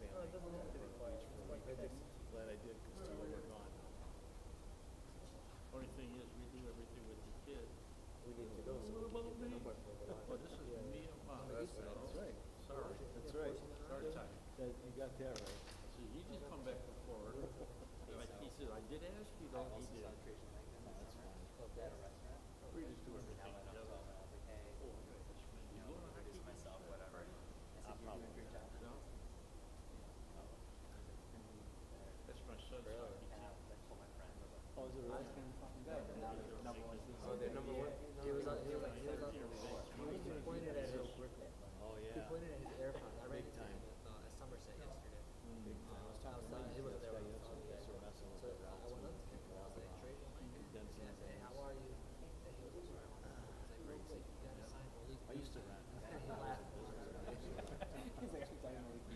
No, it doesn't have to be quiet. It's quite busy. Glad I did, because two were gone. Only thing is, we do everything with the kid. We need to go so we can get the number for the line. Well, this is me and Bob. That's right. Sorry. That's right. Sorry, Ty. You got that right. So he just come back from Florida. Like he said, I did ask you, though, he did. That's fine. Okay. We just do everything together. Oh, good. You doing a hockey game? No? That's my son's hockey team. Oh, is it really? Oh, they're number one. He was on. He pointed at his. Oh, He yeah. pointed at his airphone. I ran Big into time. him at Somerset yesterday. Big time. I was talking to Outside, he wasn't there when I was yesterday. talking. They were messing with So the I routes. went up to him and I was like, Tracy, Denson. I said, hey, how are you? And he was like, great. He's like, you gotta sign the league. I used to rent. And he laughed. He's actually talking about the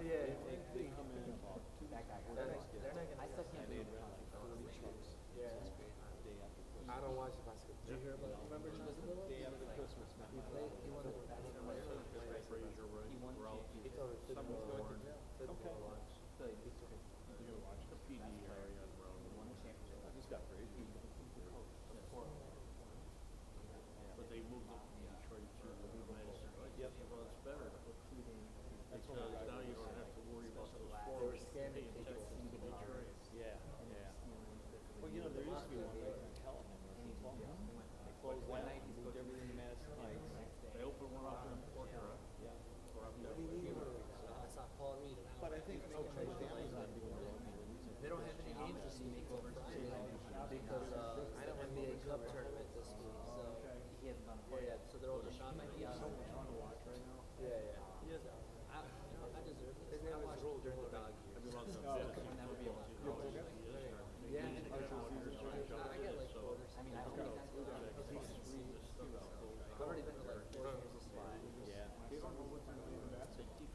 Yeah, They come in about that guy. they're not gonna. I still can't and they'd believe rent like 40 trucks. Yeah. Day after Christmas. I don't watch basketball. Did you hear about? Remember Chisholm? Day after Christmas, man. He played. He won the Fraser, he won the Ralph. He told me Someone's football. going to Football watch. he took it. You gotta watch the PD area on Road. Won the championship. I just got crazy. But they moved up from Detroit to Madison. Yep. Well, it's better. That's what Because I now you don't have to worry about those They were forms scamming paying tickets taxes to to the Detroit. Yeah, yeah. Well, you know, there used to be one right in Callahan where people, they closed One that, night he's moved going everything to Madison Heights. They opened one up in Porter. Yeah. Or up What there. do you mean? I saw Paul Reed. But I think no choice, Amazon doing their own releasing. They don't have any games this week over Friday because I know NBA Cup tournament this week. So He hasn't done yeah, so they're overshot my Yeah. Yeah, yeah. I deserve it. His name was ruled during the dog years. That would be a lot. Yeah, I get like quarters. I mean, I don't think that's good. I've already been to like 4 games this year. Yeah.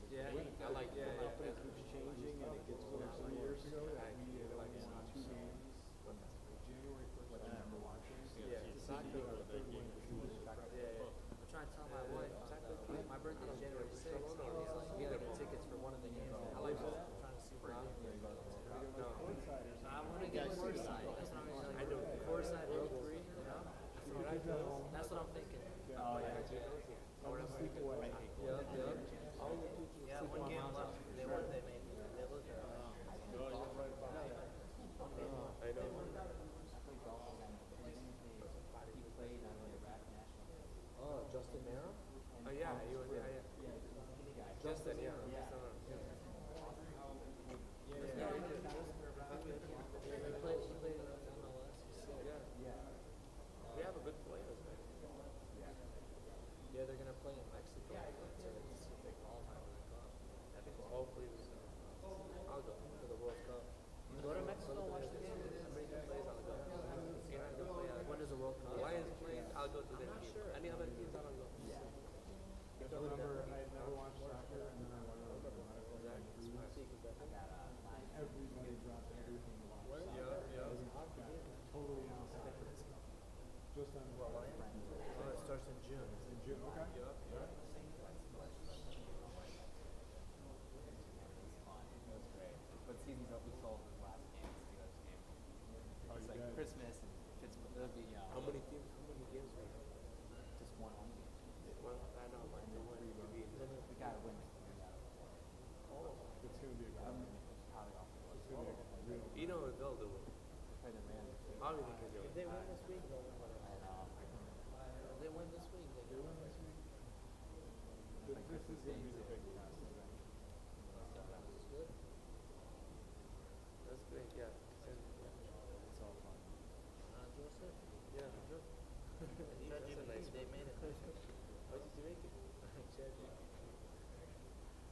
Yeah, I like Company keeps changing and it gets worse and worse. Yeah, soccer. Yeah. I'm trying to tell my wife, my birthday is January 6th. I was like, we gotta get tickets for one of the games. I like both. I'm trying to see where I'm going to go. No. I'm gonna get courtside. That's what I'm saying. I know courtside row 3. You know? That's what I'm thinking. Oh, yeah. Yeah, one game left. They won. They made. They looked. I know. He played on the Iraq national. Oh, Justin Mara? Oh yeah, he was. Yeah. Justin, yeah. Yeah. He played MLS. Yeah. We have a good players, man. Yeah, they're gonna play in Mexico. So let's see if they qualify for the cup. I think hopefully I'll go for the World Cup. Go to Mexico and watch the game. Somebody who plays, I'll go. When is the World Cup? Lions play. I'll go to them. I'm not sure. Any other teams, I don't know. Yeah. I remember I had never watched soccer, and then I went over to everybody dropped everything to watch soccer. Yeah. Totally outside. Just on Oh, it starts in June. in June. Okay. That's great. But season's up, we sold his last game. Oh, It's you like did? Christmas and Pittsburgh. It'll be How many teams? How many games are there? just one home game. Well, I know, like the one you beat. We gotta win. It's going to be a bad one. Probably off the It's going to be a real. You know what they'll do. Play the man. Probably they can do it. If they win this week, they'll win whatever. I know. If they win this week, they win this week. This is going to be the big test, I think. That's good. That's great, yeah. It's all fun. Joseph? Yeah, Joseph. That's a nice. They made it. How did you make it?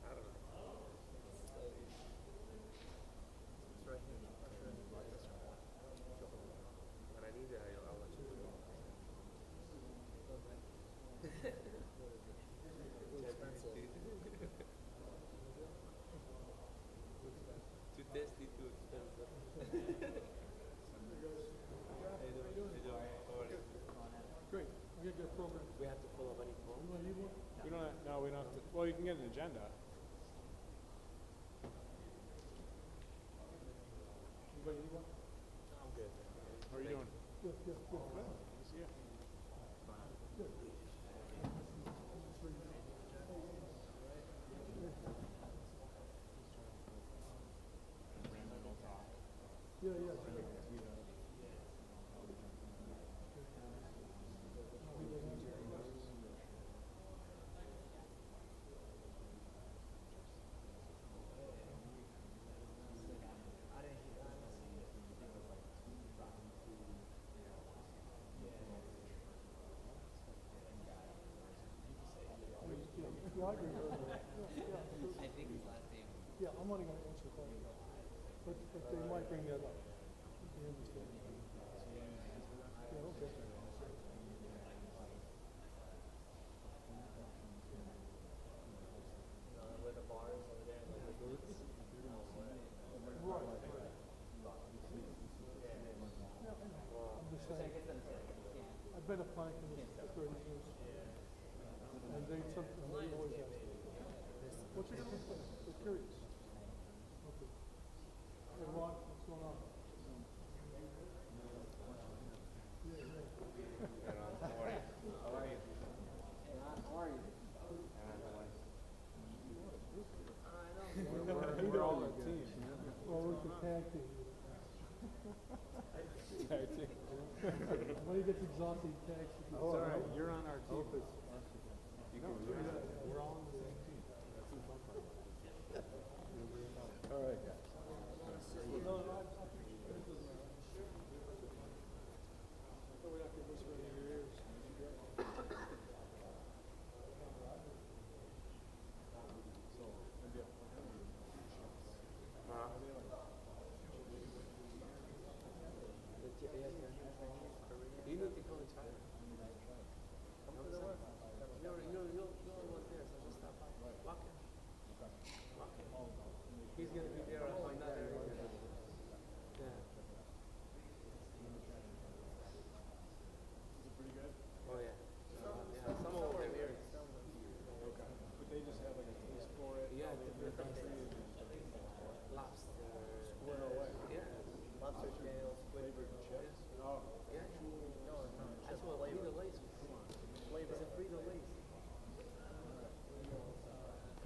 I don't know. It's right here. When I need it, I'll let you know. Too expensive. Too tasty, too expensive. Great. We get a program. We have to pull up any form. We don't have, no, we don't have to. Well, you can get an agenda. Anybody need one? I'm good. How are you doing? Good, good, good. Good. Nice to see you. Good. Yeah, yeah. Yeah, I agree. I think his last name. Yeah, I'm only gonna answer questions. But they might bring that up. They understand. Yeah, okay. Where the bars over there, like the booths. Right. Yeah, I know. I'm just saying. I've been a planner for 30 years. And they always ask me, what's your complaint? They're curious. Okay. Hey, Ron, what's going on? Yeah, yeah. How are you? How are you? We're all a team. Well, we're the tag team. Tag team. When he gets exhausted, he tags. It's all right. You're on our team. We're all on the same team. All right, guys. No, no, I think it doesn't matter. So we have to whisper in your ears. You need to come and try it. Come to the work. You're almost there, so just stop by. Walk in. Walk in. He's gonna be there on that area. Yeah. Oh yeah. Yeah. Some of them here. Okay. But they just have like a taste for it. Yeah, different things. Lobster. Square away. Yeah. Lobster scales, flavored chips. Oh. Yeah. No, it's not. That's what Frito Lay's. Flavor. It's a Frito Lay's.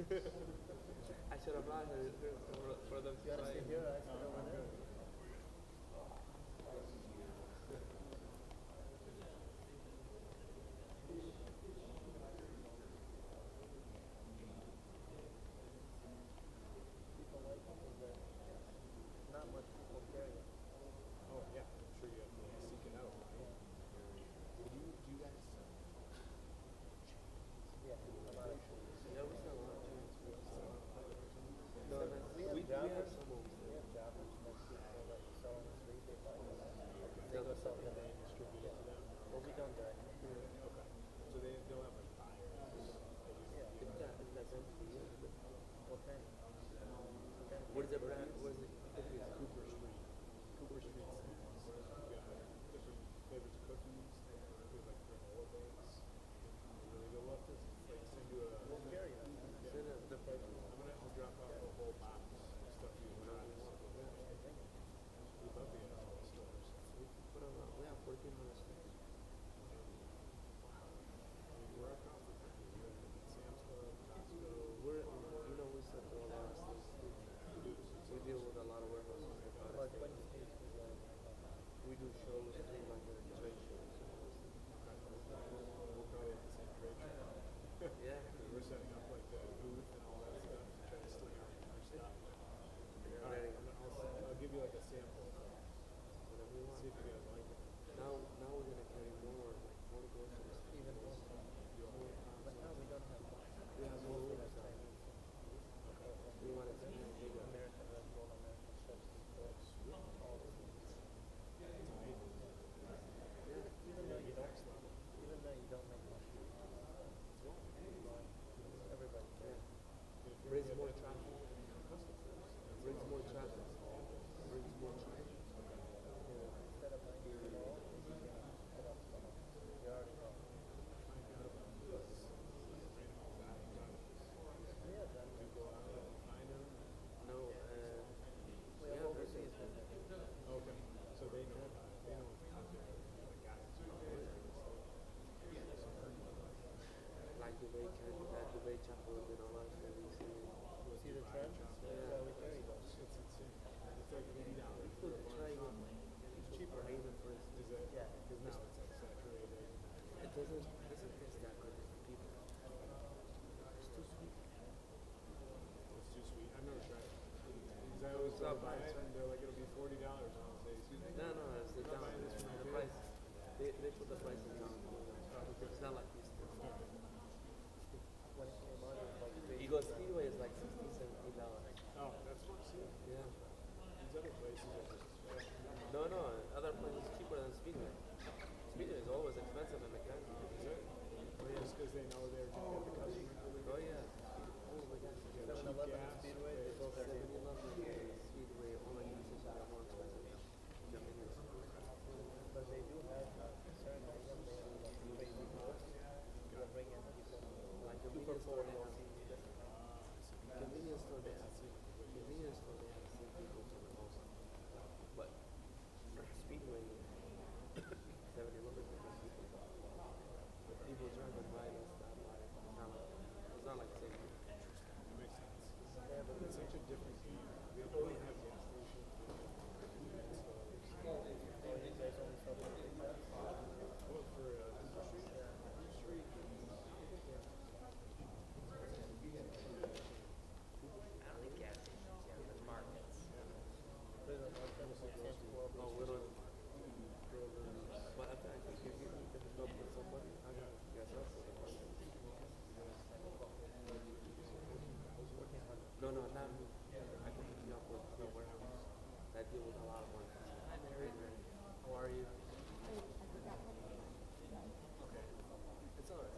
I should have brought her for them to try it. Here, I sit over there. People like it, but not much people carry it. Oh, yeah. I'm sure you have to seek it out. Do you guys yeah, a lot of trees. Yeah, we sell a lot of trees. No, we have jobbers. We have jobbers. Most people that you sell on the street, they buy them. They go sell them. They distribute it to them. Well, we don't direct. Okay. So they don't have like buyers. Yeah, if that's empty. What kind? What is the brand? What is it? Cooper Street. Cooper Street Snacks. We got different flavors of cookies. We have like granola bars. Really good left is like send you a. We'll carry them. Yeah. The price. I'll drop off a whole box of stuff you can try. We love the stores. We have 1400 stores. We're across the country. We're at Sam's Club, Costco. We sell to a lot of stores. We deal with a lot of warehouses. Like when we do shows, like trade shows. We'll probably have the same trade show. Yeah. We're setting up like the booth and all that stuff to try to steal your stuff. Yeah, All right, ready. I'll give you like a sample. Whatever you want. See if you guys like it. Now we're gonna carry more, like more groceries. Even more. But now we don't have much. We have more room. We want to see American Red Bull, American Chefs, all the things. Yeah, even though you don't make much. Everybody can. Brings more traffic. Brings more traffic. Brings more traffic. Instead of $90, you already know. Dubai can that Dubai chapel in Orange that we see. See the trend? Yeah. There you go. It's insane. It's like $80 People for a try month. it's cheaper Haven for instance. Is it? Yeah. Because now it's like saturated. It doesn't taste that good to people. It's too sweet. It's too sweet. I've never tried it. Because I always It's go not buy bad. it and they're like, it'll be $40. And I'll say, excuse me? No, it's the You're not down. buying this for my The kid? price. They put the prices down. It's not like these things. When it came out, it was like crazy. Eagle Speedway is like $16, $17. Oh, that's what, see? Yeah. These other places are just, No, other places cheaper than Speedway. Speedway is always expensive in Mackenzie. just because they know they're going to get the customer. Oh yeah. Oh my gosh. 7-Eleven and Speedway, they both are 7-Eleven and Speedway, all the uses are more expensive. Convenience. But they do have certain items they have like crazy deals. They'll bring in people Like two for convenience store, $4 they more. have convenience store, they have convenience store, they have seen people coming also. But Speedway, 7-Eleven, they have people. People trying to buy that stuff. Like, it's not like same. It makes sense. It's such a different game. They only have gas stations. Oh, you guys only sell for big bucks? What for Street? Street. I don't think gas stations, yeah, but markets. Little markets, since World Oh, War we don't. But I think if you need to go with somebody, I got guess that's what the question is. No, not me. I can pick you up with the warehouse. That deal with a lot of money. Hi, Mary. How are you? Okay. It's alright.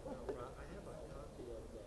No, I have a copy of the.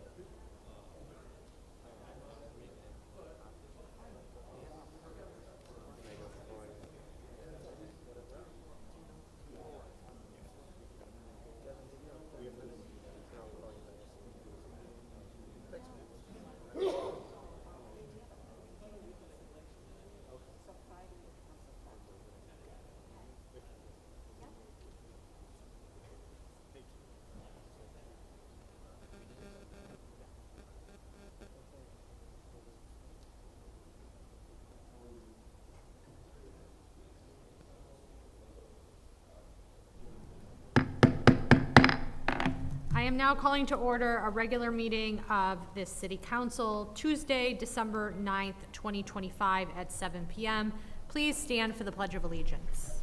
I am now calling to order a regular meeting of this city council, Tuesday, December 9th, 2025 at 7 p.m. Please stand for the Pledge of Allegiance.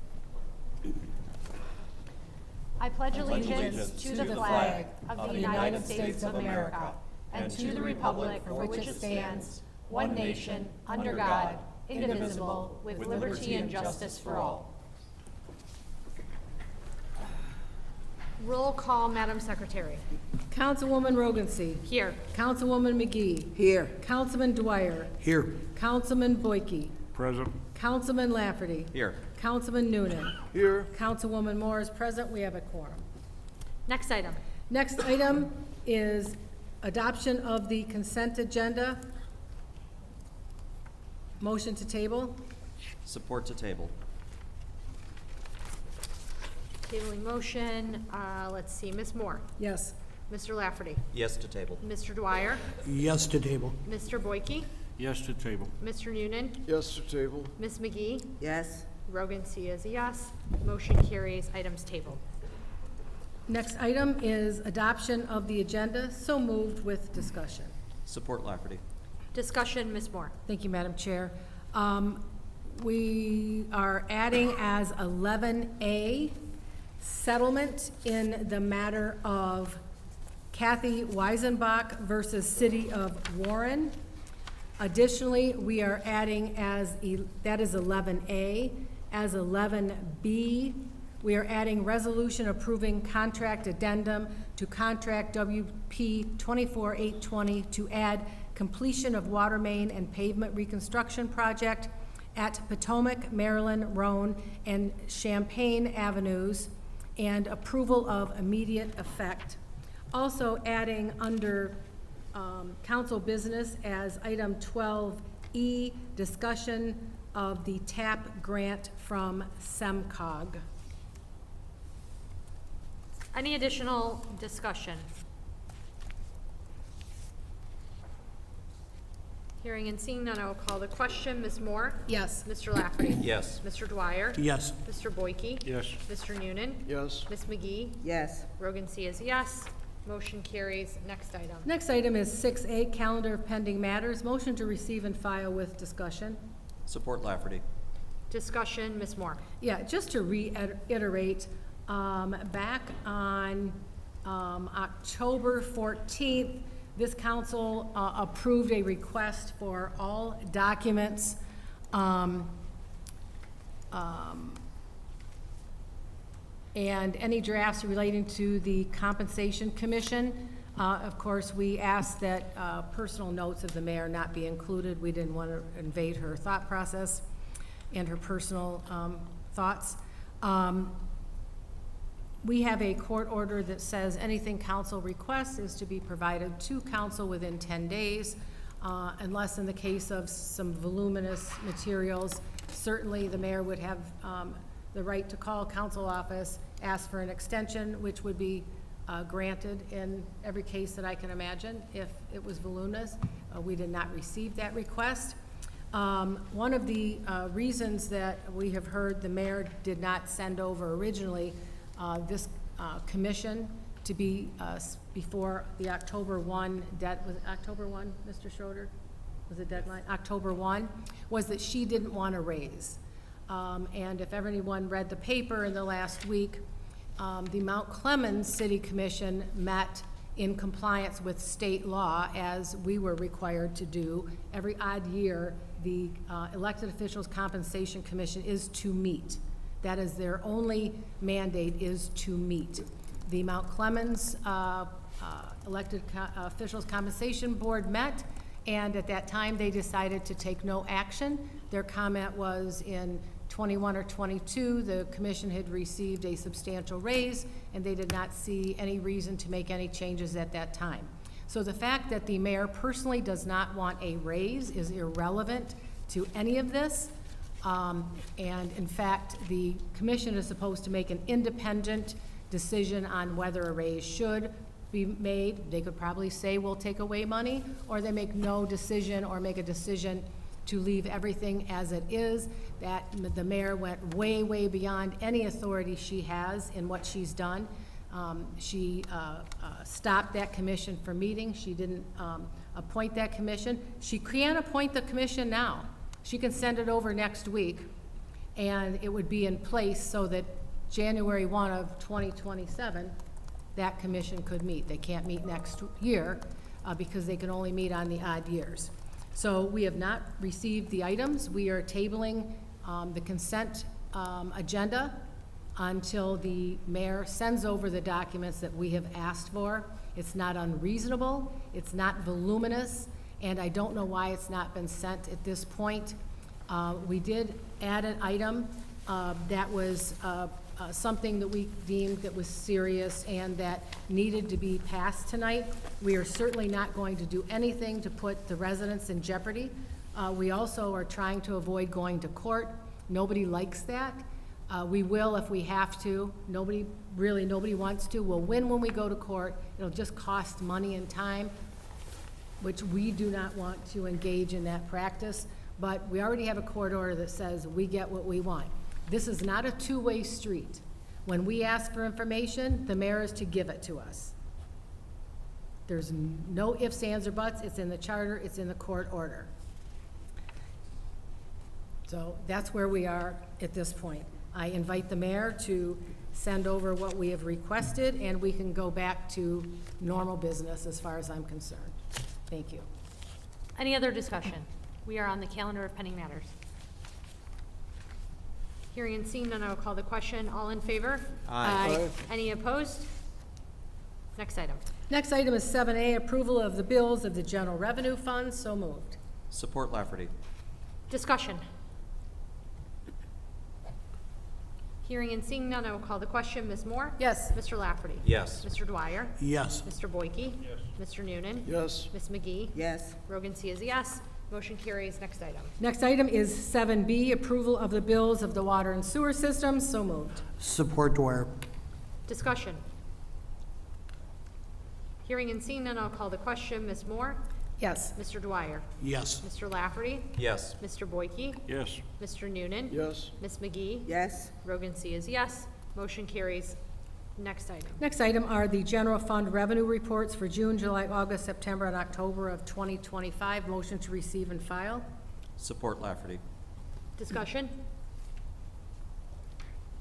I pledge allegiance to the flag of the United States of America and to the republic for which it stands, one nation, under God, indivisible, with liberty and justice for all. Roll call, Madam Secretary. Councilwoman Rogancy. Here. Councilwoman McGee. Here. Councilman Dwyer. Here. Councilman Boyke. Present. Councilman Lafferty. Here. Councilman Noonan. Here. Councilwoman Moore is present. We have a quorum. Next item. Next item is adoption of the consent agenda. Motion to table. Support to table. Tabling motion. Let's see. Ms. Moore. Yes. Mr. Lafferty. Yes to table. Mr. Dwyer. Yes to table. Mr. Boyke. Yes to table. Mr. Noonan. Yes to table. Ms. McGee. Yes. Rogan C. is a yes. Motion carries. Items tabled. Next item is adoption of the agenda. So moved with discussion. Support Lafferty. Discussion. Ms. Moore. Thank you, Madam Chair. We are adding as 11A, settlement in the matter of Kathy Weisenbach versus City of Warren. Additionally, we are adding that is 11A, as 11B, we are adding resolution approving contract addendum to contract WP 24820 to add completion of water main and pavement reconstruction project at Potomac, Maryland, Roan, and Champaign Avenues, and approval of immediate effect. Also adding under council business as item 12E, discussion of the TAP grant from SEMCOG. Any additional discussion? Hearing and seeing none, I will call the question. Ms. Moore? Yes. Mr. Lafferty? Yes. Mr. Dwyer? Yes. Mr. Boyke? Yes. Mr. Noonan? Yes. Ms. McGee? Yes. Rogan C is yes. Motion carries. Next item. Next item is 6A, calendar of pending matters. Motion to receive and file with discussion. Support Lafferty. Discussion, Ms. Moore. Yeah, just to reiterate, back on October 14th, this council approved a request for all documents and any drafts relating to the Compensation Commission. Of course, we asked that personal notes of the mayor not be included. We didn't want to invade her thought process and her personal thoughts. We have a court order that says anything council requests is to be provided to council within 10 days, unless in the case of some voluminous materials, certainly the mayor would have the right to call council office, ask for an extension, which would be granted in every case that I can imagine if it was voluminous. We did not receive that request. One of the reasons that we have heard the mayor did not send over originally this commission to be before the October 1, was it October 1, Mr. Schroeder? Was the deadline? October 1, was that she didn't want to raise. And if everyone read the paper in the last week, the Mount Clemens City Commission met in compliance with state law, as we were required to do. Every odd year, the Elected Officials Compensation Commission is to meet. That is their only mandate, is to meet. The Mount Clemens Elected Officials Compensation Board met, and at that time they decided to take no action. Their comment was in 21 or 22, the commission had received a substantial raise, and they did not see any reason to make any changes at that time. So the fact that the mayor personally does not want a raise is irrelevant to any of this. And in fact, the commission is supposed to make an independent decision on whether a raise should be made. They could probably say we'll take away money, or they make no decision or make a decision to leave everything as it is. That the mayor went way, way beyond any authority she has in what she's done. She stopped that commission from meeting. She didn't appoint that commission. She can't appoint the commission now. She can send it over next week, and it would be in place so that January 1 of 2027, that commission could meet. They can't meet next year because they can only meet on the odd years. So we have not received the items. We are tabling the consent agenda until the mayor sends over the documents that we have asked for. It's not unreasonable, it's not voluminous, and I don't know why it's not been sent at this point. We did add an item that was something that we deemed that was serious and that needed to be passed tonight. We are certainly not going to do anything to put the residents in jeopardy. We also are trying to avoid going to court. Nobody likes that. We will if we have to. Nobody wants to. We'll win when we go to court. It'll just cost money and time, which we do not want to engage in that practice. But we already have a court order that says we get what we want. This is not a two-way street. When we ask for information, the mayor is to give it to us. There's no ifs, ands, or buts. It's in the charter, it's in the court order. So that's where we are at this point. I invite the mayor to send over what we have requested, and we can go back to normal business as far as I'm concerned. Thank you. Any other discussion? We are on the calendar of pending matters. Hearing and seeing none, I will call the question. All in favor? Aye. Any opposed? Next item. Next item is 7A, approval of the bills of the general revenue fund. So moved. Support Lafferty. Discussion. Hearing and seeing none, I will call the question. Ms. Moore? Yes. Mr. Lafferty? Yes. Mr. Dwyer? Yes. Mr. Boyke? Yes. Mr. Noonan? Yes. Ms. McGee? Yes. Rogan C is a yes. Motion carries. Next item. Next item is 7B, approval of the bills of the water and sewer systems. So moved. Support Dwyer. Discussion. Hearing and seeing none, I'll call the question. Ms. Moore? Yes. Mr. Dwyer? Yes. Mr. Lafferty? Yes. Mr. Boyke? Yes. Mr. Noonan? Yes. Ms. McGee? Yes. Rogan C. is yes. Motion carries. Next item. Next item are the general fund revenue reports for June, July, August, September, and October of 2025. Motion to receive and file. Support Lafferty. Discussion?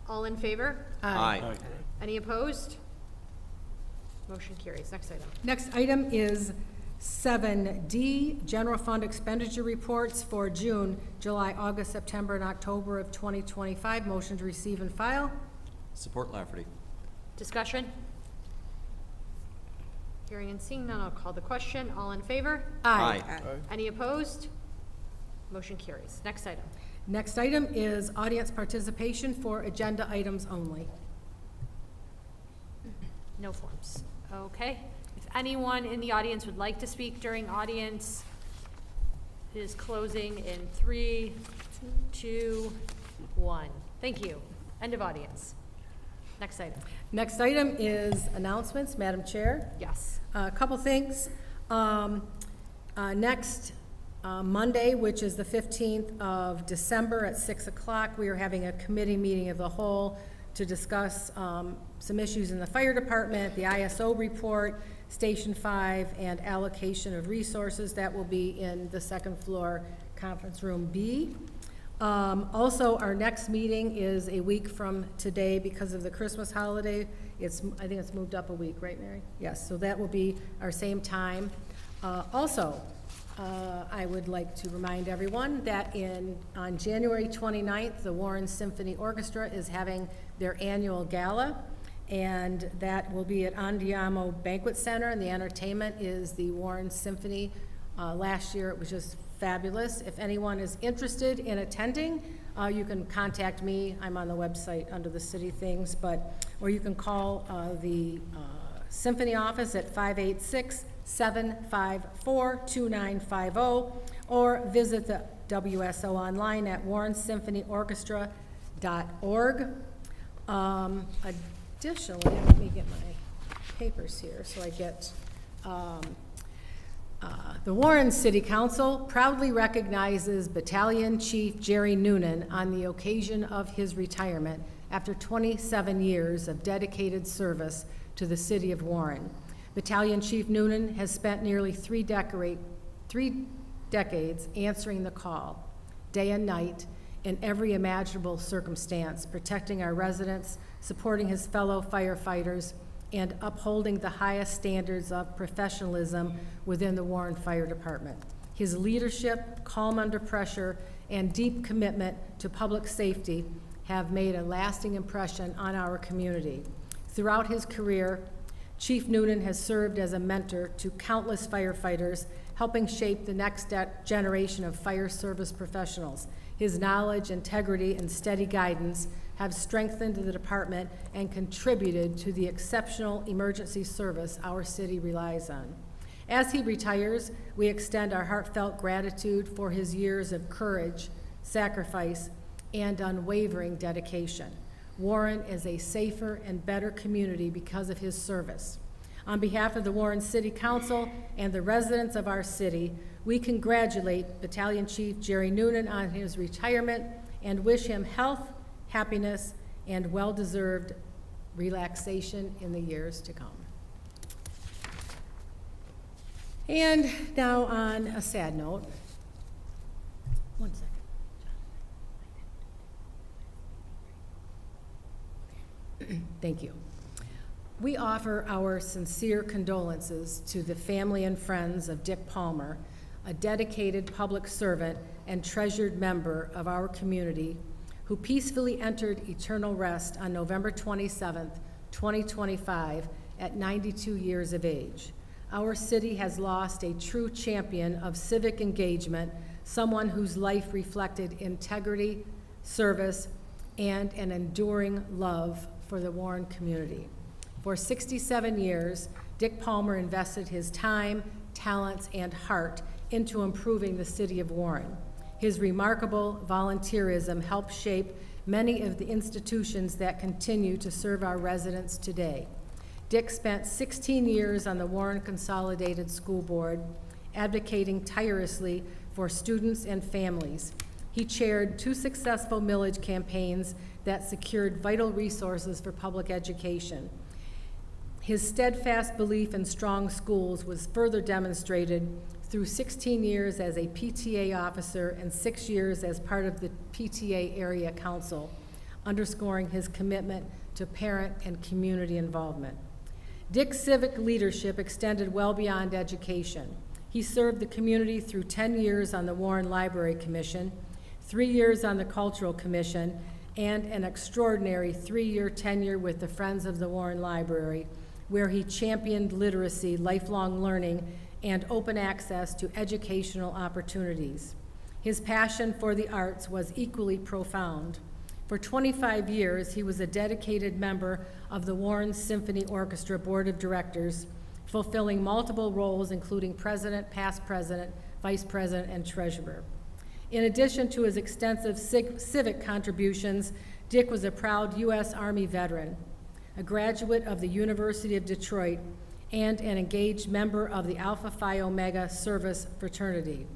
All in favor? Aye. Any opposed? Motion carries. Next item. Next item is 7D, general fund expenditure reports for June, July, August, September, and October of 2025. Motion to receive and file. Support Lafferty. Discussion? Hearing and seeing none, I'll call the question. All in favor? Aye. Any opposed? Motion carries. Next item. Next item is audience participation for agenda items only. No forms. Okay. If anyone in the audience would like to speak during audience, it is closing in 3, 2, 1. Thank you. End of audience. Next item. Next item is announcements, Madam Chair. Yes. A couple things. Next Monday, which is the 15th of December at 6 o'clock, we are having a committee meeting of the whole to discuss some issues in the fire department, the ISO report, Station 5, and allocation of resources. That will be in the second floor conference room B. Also, our next meeting is a week from today because of the Christmas holiday. I think it's moved up a week, right, Mary? Yes, so that will be our same time. Also, I would like to remind everyone that on January 29th, the Warren Symphony Orchestra is having their annual gala, and that will be at Andiamo Banquet Center, and the entertainment is the Warren Symphony. Last year, it was just fabulous. If anyone is interested in attending, you can contact me. I'm on the website under the city things, or you can call the Symphony office at 586-754-2950, or visit the WSO online at warrensymphonyorchestra.org. Additionally, let me get my papers here so I get the Warren City Council proudly recognizes Battalion Chief Jerry Noonan on the occasion of his retirement after 27 years of dedicated service to the city of Warren. Battalion Chief Noonan has spent nearly three decades answering the call, day and night, in every imaginable circumstance, protecting our residents, supporting his fellow firefighters, and upholding the highest standards of professionalism within the Warren Fire Department. His leadership, calm under pressure, and deep commitment to public safety have made a lasting impression on our community. Throughout his career, Chief Noonan has served as a mentor to countless firefighters, helping shape the next generation of fire service professionals. His knowledge, integrity, and steady guidance have strengthened the department and contributed to the exceptional emergency service our city relies on. As he retires, we extend our heartfelt gratitude for his years of courage, sacrifice, and unwavering dedication. Warren is a safer and better community because of his service. On behalf of the Warren City Council and the residents of our city, we congratulate Battalion Chief Jerry Noonan on his retirement and wish him health, happiness, and well-deserved relaxation in the years to come. And now on a sad note, one second. Thank you. We offer our sincere condolences to the family and friends of Dick Palmer, a dedicated public servant and treasured member of our community who peacefully entered eternal rest on November 27th, 2025, at 92 years of age. Our city has lost a true champion of civic engagement, someone whose life reflected integrity, service, and an enduring love for the Warren community. For 67 years, Dick Palmer invested his time, talents, and heart into improving the city of Warren. His remarkable volunteerism helped shape many of the institutions that continue to serve our residents today. Dick spent 16 years on the Warren Consolidated School Board, advocating tirelessly for students and families. He chaired 2 successful millage campaigns that secured vital resources for public education. His steadfast belief in strong schools was further demonstrated through 16 years as a PTA officer and 6 years as part of the PTA Area Council, underscoring his commitment to parent and community involvement. Dick's civic leadership extended well beyond education. He served the community through 10 years on the Warren Library Commission, 3 years on the Cultural Commission, and an extraordinary 3-year tenure with the Friends of the Warren Library, where he championed literacy, lifelong learning, and open access to educational opportunities. His passion for the arts was equally profound. For 25 years, he was a dedicated member of the Warren Symphony Orchestra Board of Directors, fulfilling multiple roles including president, past president, vice president, and treasurer. In addition to his extensive civic contributions, Dick was a proud U.S. Army veteran, a graduate of the University of Detroit, and an engaged member of the Alpha Phi Omega service fraternity.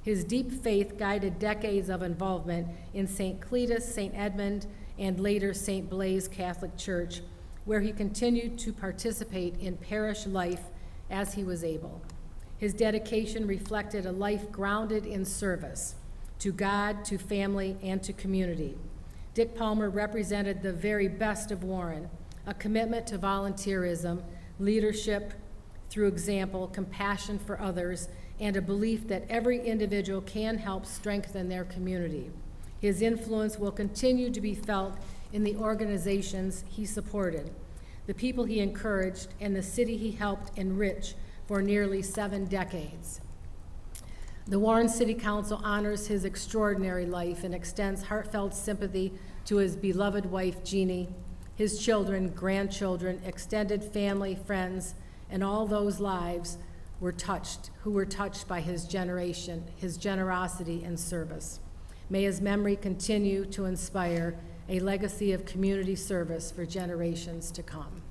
His deep faith guided decades of involvement in St. Cletus, St. Edmund, and later St. Blaise Catholic Church, where he continued to participate in parish life as he was able. His dedication reflected a life grounded in service to God, to family, and to community. Dick Palmer represented the very best of Warren, a commitment to volunteerism, leadership through example, compassion for others, and a belief that every individual can help strengthen their community. His influence will continue to be felt in the organizations he supported, the people he encouraged, and the city he helped enrich for nearly 7 decades. The Warren City Council honors his extraordinary life and extends heartfelt sympathy to his beloved wife, Jeannie, his children, grandchildren, extended family, friends, and all those lives who were touched by his generation, his generosity and service. May his memory continue to inspire a legacy of community service for generations to come.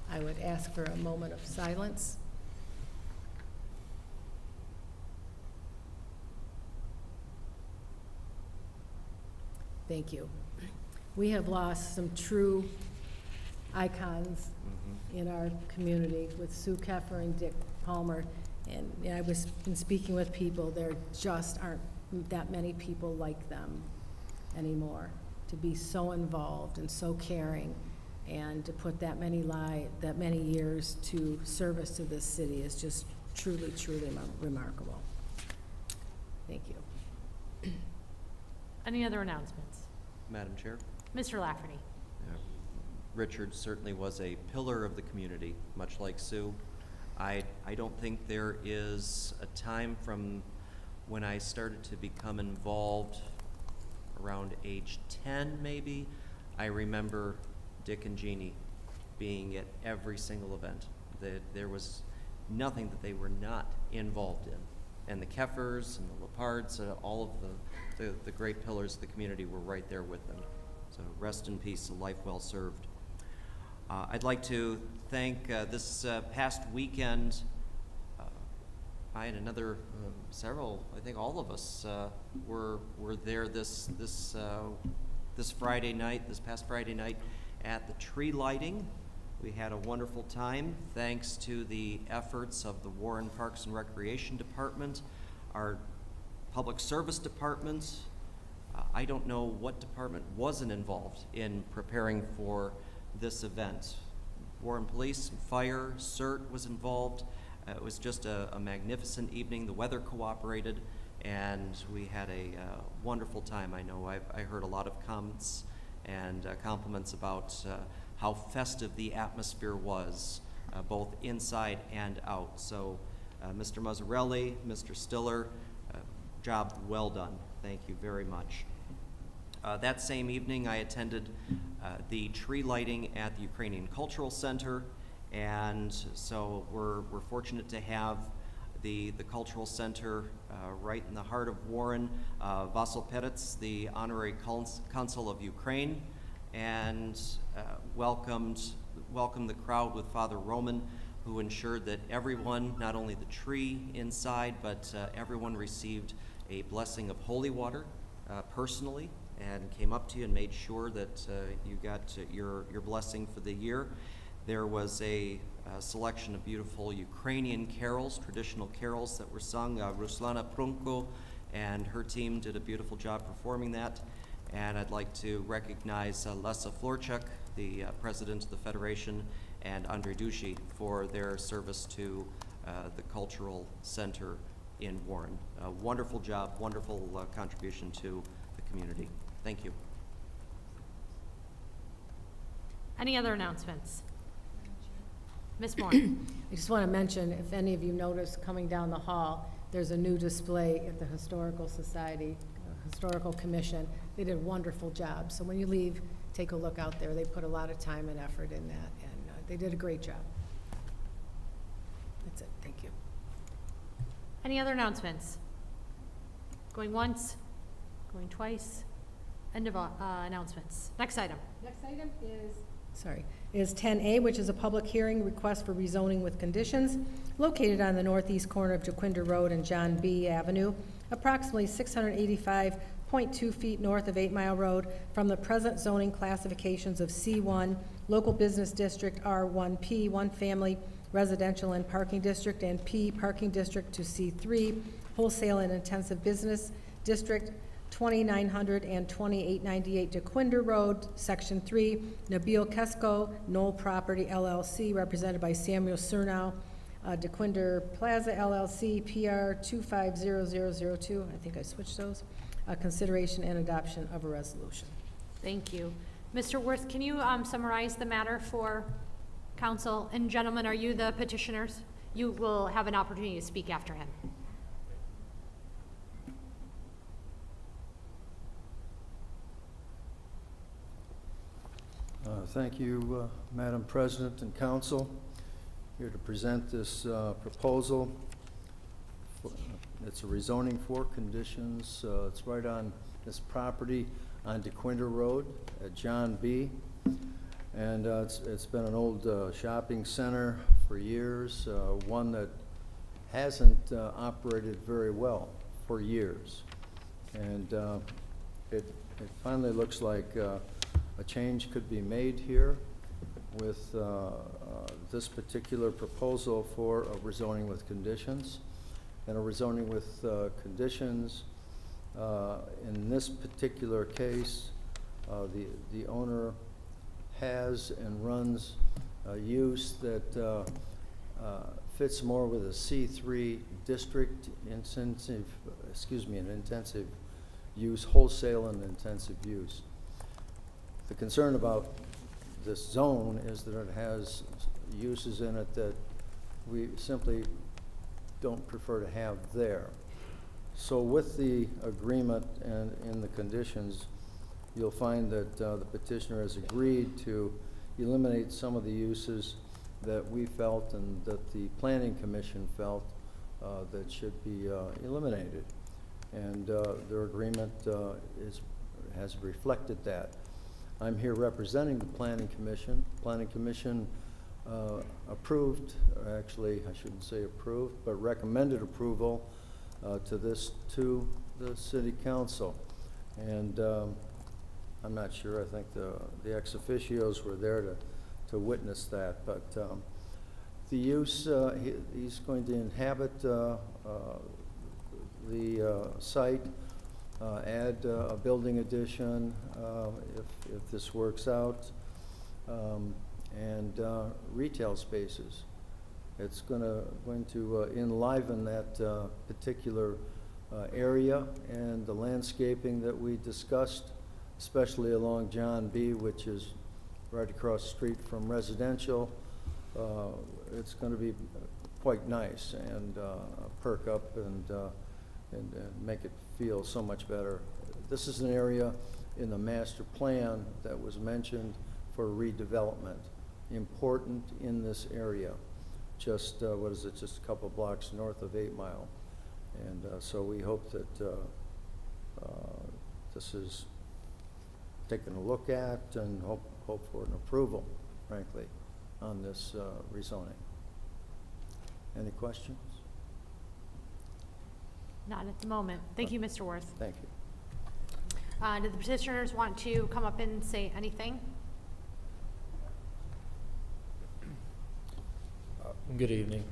I would ask for a moment of silence. Thank you. We have lost some true icons in our community with Sue Keffer and Dick Palmer. And I was been speaking with people, there just aren't that many people like them anymore, to be so involved and so caring, and to put that many years to service to this city is just truly, truly remarkable. Thank you. Any other announcements? Madam Chair, Mr. Lafferty. Richard certainly was a pillar of the community, much like Sue. I don't think there is a time from when I started to become involved around age 10 maybe. I remember Dick and Jeannie being at every single event. There was nothing that they were not involved in. And the Keffers and the Lepards, all of the great pillars of the community were right there with them. So rest in peace, a life well served. I'd like to thank this past weekend, I and another several, I think all of us were there this Friday night, this past Friday night at the tree lighting. We had a wonderful time thanks to the efforts of the Warren Parks and Recreation Department, our Public Service Department. I don't know what department wasn't involved in preparing for this event. Warren Police, Fire, CERT was involved. It was just a magnificent evening. The weather cooperated, and we had a wonderful time. I know I heard a lot of comments and compliments about how festive the atmosphere was, both inside and out. So Mr. Mazzarelli, Mr. Stiller, job well done. Thank you very much. That same evening, I attended the tree lighting at the Ukrainian Cultural Center, and so we're fortunate to have the Cultural Center right in the heart of Warren. Vasyl Perets, the Honorary Consul of Ukraine, and welcomed welcome the crowd with Father Roman, who ensured that everyone, not only the tree inside, but everyone received a blessing of holy water personally, and came up to you and made sure that you got your blessing for the year. There was a selection of beautiful Ukrainian carols, traditional carols that were sung. Ruslana Prunko and her team did a beautiful job performing that. And I'd like to recognize Lesa Florchuk, the president of the Federation, and Andrei Dushi for their service to the Cultural Center in Warren. A wonderful job, wonderful contribution to the community. Thank you. Any other announcements? Ms. Moore. I just want to mention, if any of you notice coming down the hall, there's a new display at the Historical Society, Historical Commission. They did a wonderful job. So when you leave, take a look out there. They put a lot of time and effort in that, and they did a great job. That's it. Thank you. Any other announcements? Going once, going twice. End of announcements. Next item. Next item is 10A, which is a public hearing request for rezoning with conditions located on the northeast corner of Jaquinder Road and John B. Avenue, approximately 685.2 feet north of 8 Mile Road from the present zoning classifications of C1, Local Business District, R1P, One Family, Residential and Parking District, and P, Parking District, to C3, Wholesale and Intensive Business District, 2900 and 2898 Jaquinder Road, Section 3, Nabil Kesko, Knoll Property LLC, represented by Samuel Surnow, Jaquinder Plaza LLC, PR 250002. I think I switched those. Consideration and adoption of a resolution. Thank you. Mr. Worth, can you summarize the matter for council? And gentlemen, are you the petitioners? You will have an opportunity to speak after him. Thank you, Madam President and Council. Here to present this proposal. It's a rezoning for conditions. It's right on this property on Jaquinder Road at John B. And it's been an old shopping center for years, one that hasn't operated very well for years. And it finally looks like a change could be made here with this particular proposal for a rezoning with conditions. And a rezoning with conditions, in this particular case, the owner has and runs a use that fits more with a C3 district intensive, an intensive use, wholesale and intensive use. The concern about this zone is that it has uses in it that we simply don't prefer to have there. So with the agreement and in the conditions, you'll find that the petitioner has agreed to eliminate some of the uses that we felt and that the Planning Commission felt that should be eliminated. And their agreement has reflected that. I'm here representing the Planning Commission. Planning Commission approved, or actually I shouldn't say approved, but recommended approval to the City Council. And I'm not sure, I think the ex officios were there to witness that, but the use, he's going to inhabit the site, add a building addition if this works out, and retail spaces. It's going to enliven that particular area, and the landscaping that we discussed, especially along John B., which is right across the street from residential. It's going to be quite nice and perk up and make it feel so much better. This is an area in the master plan that was mentioned for redevelopment, important in this area. Just, what is it, just a couple blocks north of 8 Mile. And so we hope that this is taken a look at and hope for an approval, frankly. on this rezoning. Any questions? Not at the moment. Thank you, Mr. Worth. Thank you. Do the petitioners want to come up and say anything? Good evening.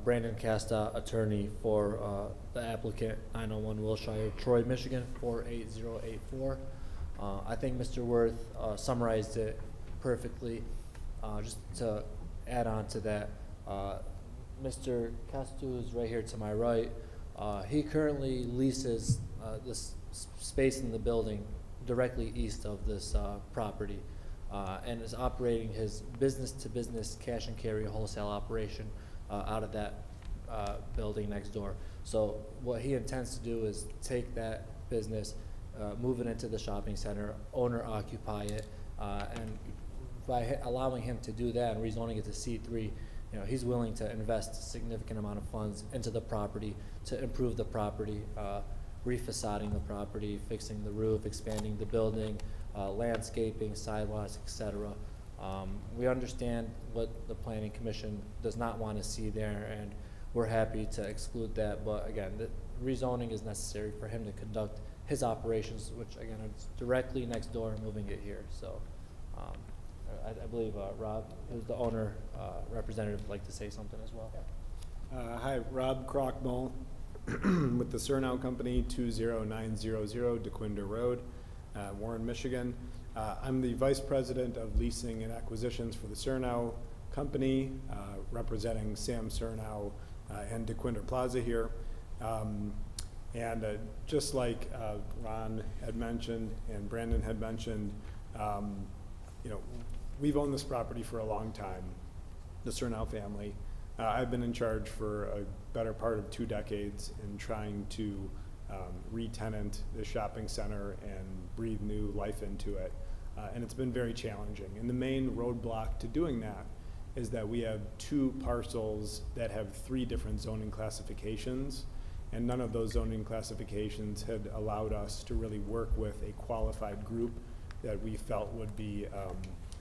Brandon Casta, attorney for the applicant 901 Wilshire, Troy, Michigan 48084. I think Mr. Worth summarized it perfectly. Just to add on to that, Mr. Castu is right here to my right. He currently leases this space in the building directly east of this property and is operating his business-to-business cash and carry wholesale operation out of that building next door. So what he intends to do is take that business, move it into the shopping center, owner occupy it, and by allowing him to do that and rezoning it to C3, you know, he's willing to invest a significant amount of funds into the property to improve the property, refacading the property, fixing the roof, expanding the building, landscaping, sidewalks, etc. We understand what the Planning Commission does not want to see there, and we're happy to exclude that. But again, the rezoning is necessary for him to conduct his operations, which again is directly next door, moving it here. So I believe Rob, who's the owner representative, would like to say something as well. Hi, Rob Crockmull with the Surnow Company, 20900 DeQuinder Road, Warren, Michigan. I'm the Vice President of Leasing and Acquisitions for the Surnow Company, representing Sam Surnow and DeQuinder Plaza here. Just like Ron had mentioned and Brandon had mentioned, you know, we've owned this property for a long time, the Surnow family. I've been in charge for a better part of 2 decades in trying to re-tenant the shopping center and breathe new life into it. And it's been very challenging. And the main roadblock to doing that is that we have 2 parcels that have 3 different zoning classifications, and none of those zoning classifications had allowed us to really work with a qualified group that we felt would be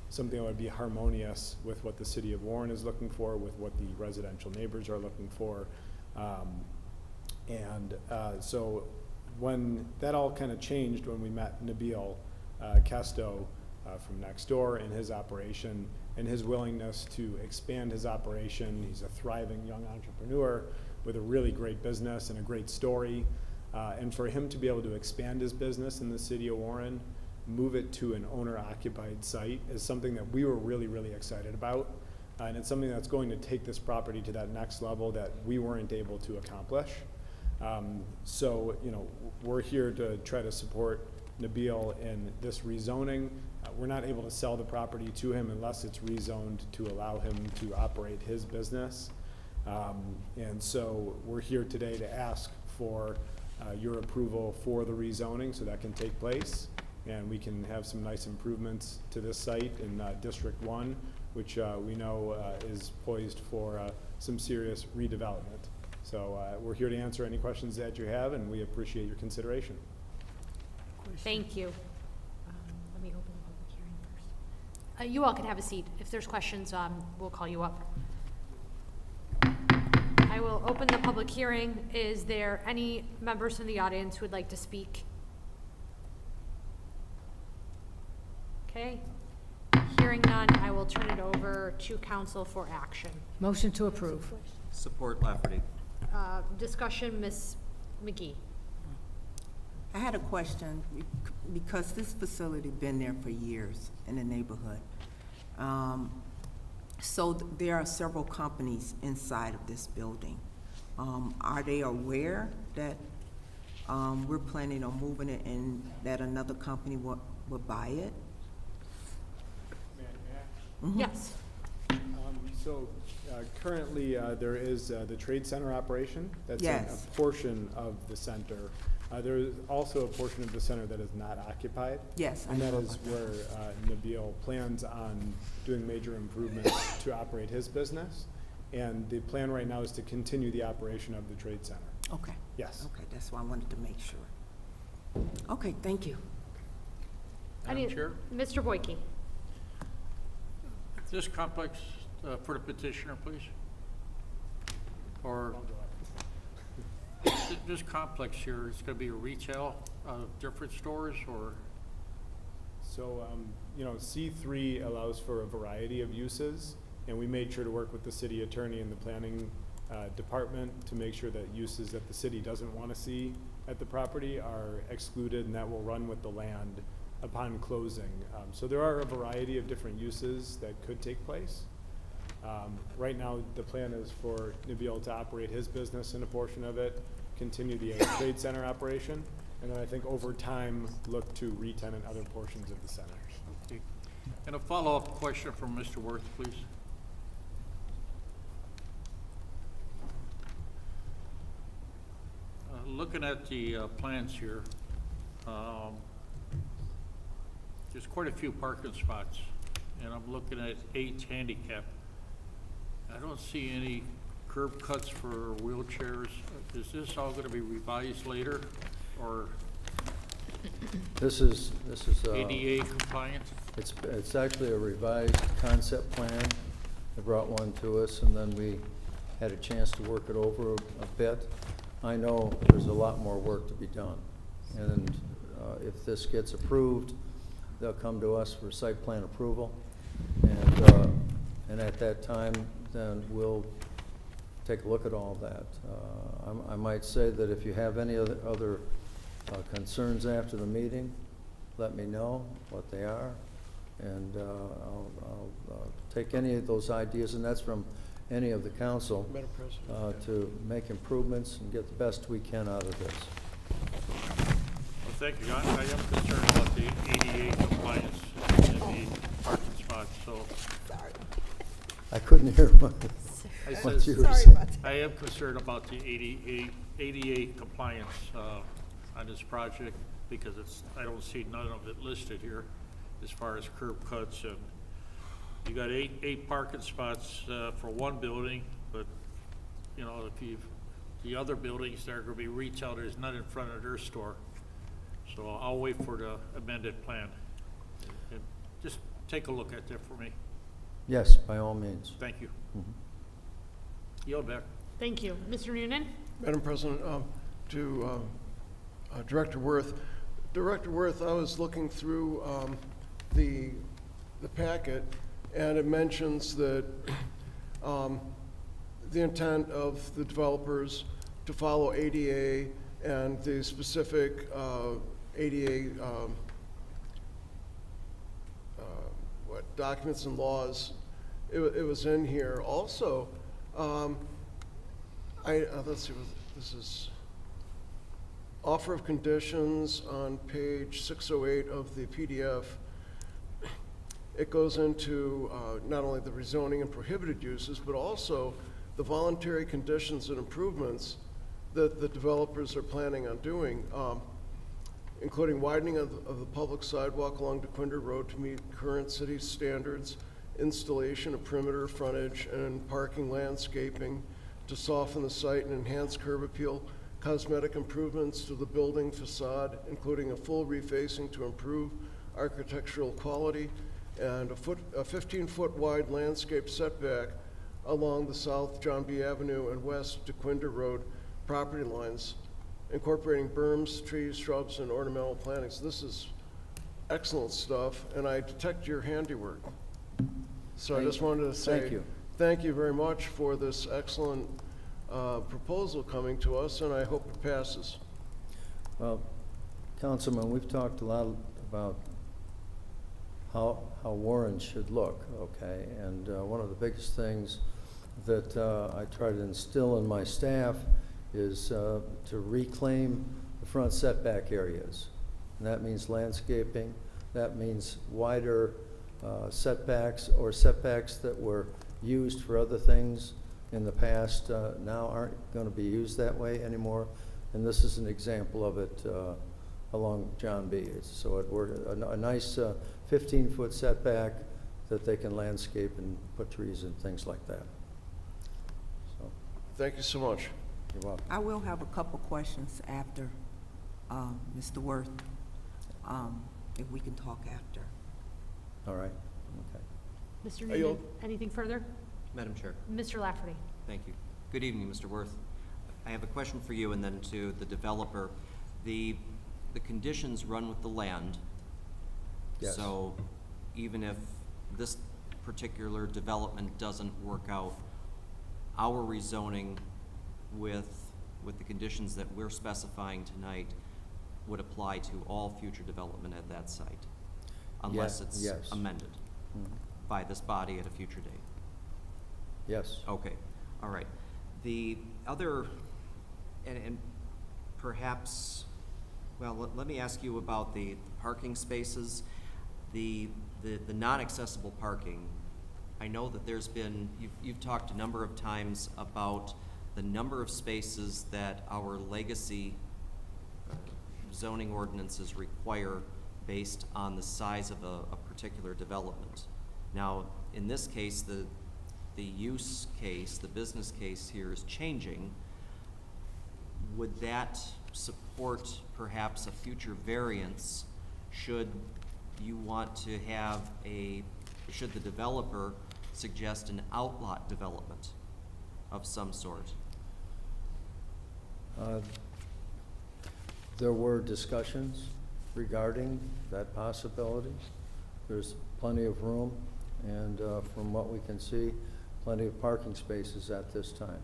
something that would be harmonious with what the city of Warren is looking for, with what the residential neighbors are looking for. So when that all kind of changed when we met Nabil Casto from next door and his operation and his willingness to expand his operation. He's a thriving young entrepreneur with a really great business and a great story. And for him to be able to expand his business in the city of Warren, move it to an owner-occupied site is something that we were really, really excited about. And it's something that's going to take this property to that next level that we weren't able to accomplish. So, you know, we're here to try to support Nabil in this rezoning. We're not able to sell the property to him unless it's rezoned to allow him to operate his business. And so we're here today to ask for your approval for the rezoning so that can take place. And we can have some nice improvements to this site in District 1, which we know is poised for some serious redevelopment. So we're here to answer any questions that you have, and we appreciate your consideration. Thank you. Let me open the public hearing first. You all can have a seat. If there's questions, we'll call you up. I will open the public hearing. Is there any members in the audience who would like to speak? Okay. Hearing none, I will turn it over to council for action. Motion to approve. Support Lafferty. Discussion, Ms. McGee. I had a question because this facility been there for years in the neighborhood. So there are several companies inside of this building. Are they aware that we're planning on moving it and that another company would buy it? Mm-hmm. Yes. So currently there is the Trade Center operation. That's yes. a portion of the center. There is also a portion of the center that is not occupied. Yes. And that is where Nabil plans on doing major improvements to operate his business. And the plan right now is to continue the operation of the Trade Center. Okay. Yes. Okay, that's why I wanted to make sure. Okay, thank you. Madam Chair? Mr. Boyke. This complex for the petitioner, please? Or this complex here is going to be a retail of different stores, or? So, you know, C3 allows for a variety of uses, and we made sure to work with the city attorney and the planning department to make sure that uses that the city doesn't want to see at the property are excluded, and that will run with the land upon closing. So there are a variety of different uses that could take place. Right now, the plan is for Nabil to operate his business in a portion of it, continue the trade center operation, and then I think over time, look to re-tenant other portions of the center. Okay. And a follow-up question from Mr. Worth, please. Looking at the plans here, there's quite a few parking spots, and I'm looking at 8 handicap. I don't see any curb cuts for wheelchairs. Is this all going to be revised later, or This is ADA compliant? It's actually a revised concept plan. They brought one to us, and then we had a chance to work it over a bit. I know there's a lot more work to be done, and if this gets approved, they'll come to us for site plan approval, and at that time, then we'll take a look at all that. I might say that if you have any other concerns after the meeting, let me know what they are, and I'll take any of those ideas, and that's from any of the council, to make improvements and get the best we can out of this. Well, thank you. I am concerned about the ADA compliance in the parking spots, so. Sorry. I couldn't hear what you were saying. I am concerned about the ADA compliance on this project, because I don't see none of it listed here as far as curb cuts, and you got eight parking spots for one building, but you know, the other buildings that are going to be retail, there's none in front of their store. So I'll wait for the amended plan. And just take a look at that for me. Yes, by all means. Thank you. Mm-hmm. Yield back. Thank you. Mr. Noonan? Madam President, to Director Worth. Director Worth, I was looking through the packet, and it mentions that the intent of the developers to follow ADA and the specific ADA documents and laws. It was in here. Also, let's see, this is offer of conditions on page 608 of the PDF. It goes into not only the rezoning and prohibited uses, but also the voluntary conditions and improvements that the developers are planning on doing, including widening of the public sidewalk along DeQuinder Road to meet current city standards, installation of perimeter frontage and parking landscaping to soften the site and enhance curb appeal, cosmetic improvements to the building facade, including a full refacing to improve architectural quality, and a 15-foot wide landscape setback along the South John B. Avenue and West DeQuinder Road property lines, incorporating berms, trees, shrubs, and ornamental plantings. This is excellent stuff, and I detect your handiwork. So I just wanted to say thank you very much for this excellent proposal coming to us, and I hope it passes. Well, Councilman, we've talked a lot about how Warren should look, okay? And one of the biggest things that I try to instill in my staff is to reclaim the front setback areas. And that means landscaping, that means wider setbacks, or setbacks that were used for other things in the past now aren't going to be used that way anymore. And this is an example of it along John B. So it were a nice 15-foot setback that they can landscape and put trees and things like that. So, thank you so much. You're welcome. I will have a couple questions after Mr. Worth, if we can talk after. All right. Okay. Mr. Noonan, anything further? Madam Chair. Mr. Lafferty. Thank you. Good evening, Mr. Worth. I have a question for you and then to the developer. The conditions run with the land. Yes. So even if this particular development doesn't work out, our rezoning with the conditions that we're specifying tonight would apply to all future development at that site, unless it's Yes. amended by this body at a future date. Yes. Okay, all right. The other, and perhaps, well, let me ask you about the parking spaces. The non-accessible parking, I know that there's been, you've talked a number of times about the number of spaces that our legacy zoning ordinances require based on the size of a particular development. Now, in this case, the use case, the business case here is changing. Would that support perhaps a future variance should you want to have should the developer suggest an outlot development of some sort? There were discussions regarding that possibility. There's plenty of room, and from what we can see, plenty of parking spaces at this time.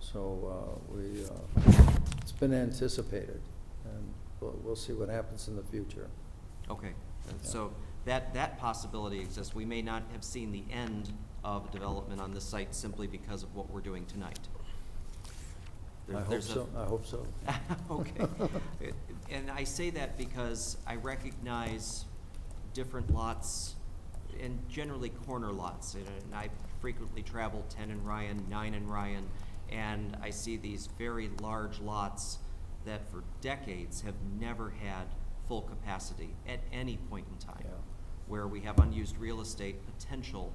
So it's been anticipated, and we'll see what happens in the future. Okay, so that possibility exists. We may not have seen the end of development on this site simply because of what we're doing tonight. I hope so. Okay. And I say that because I recognize different lots, and generally corner lots. And I frequently travel 10 in Ryan, 9 in Ryan, and I see these very large lots that for decades have never had full capacity at any point in time, where we have unused real estate potential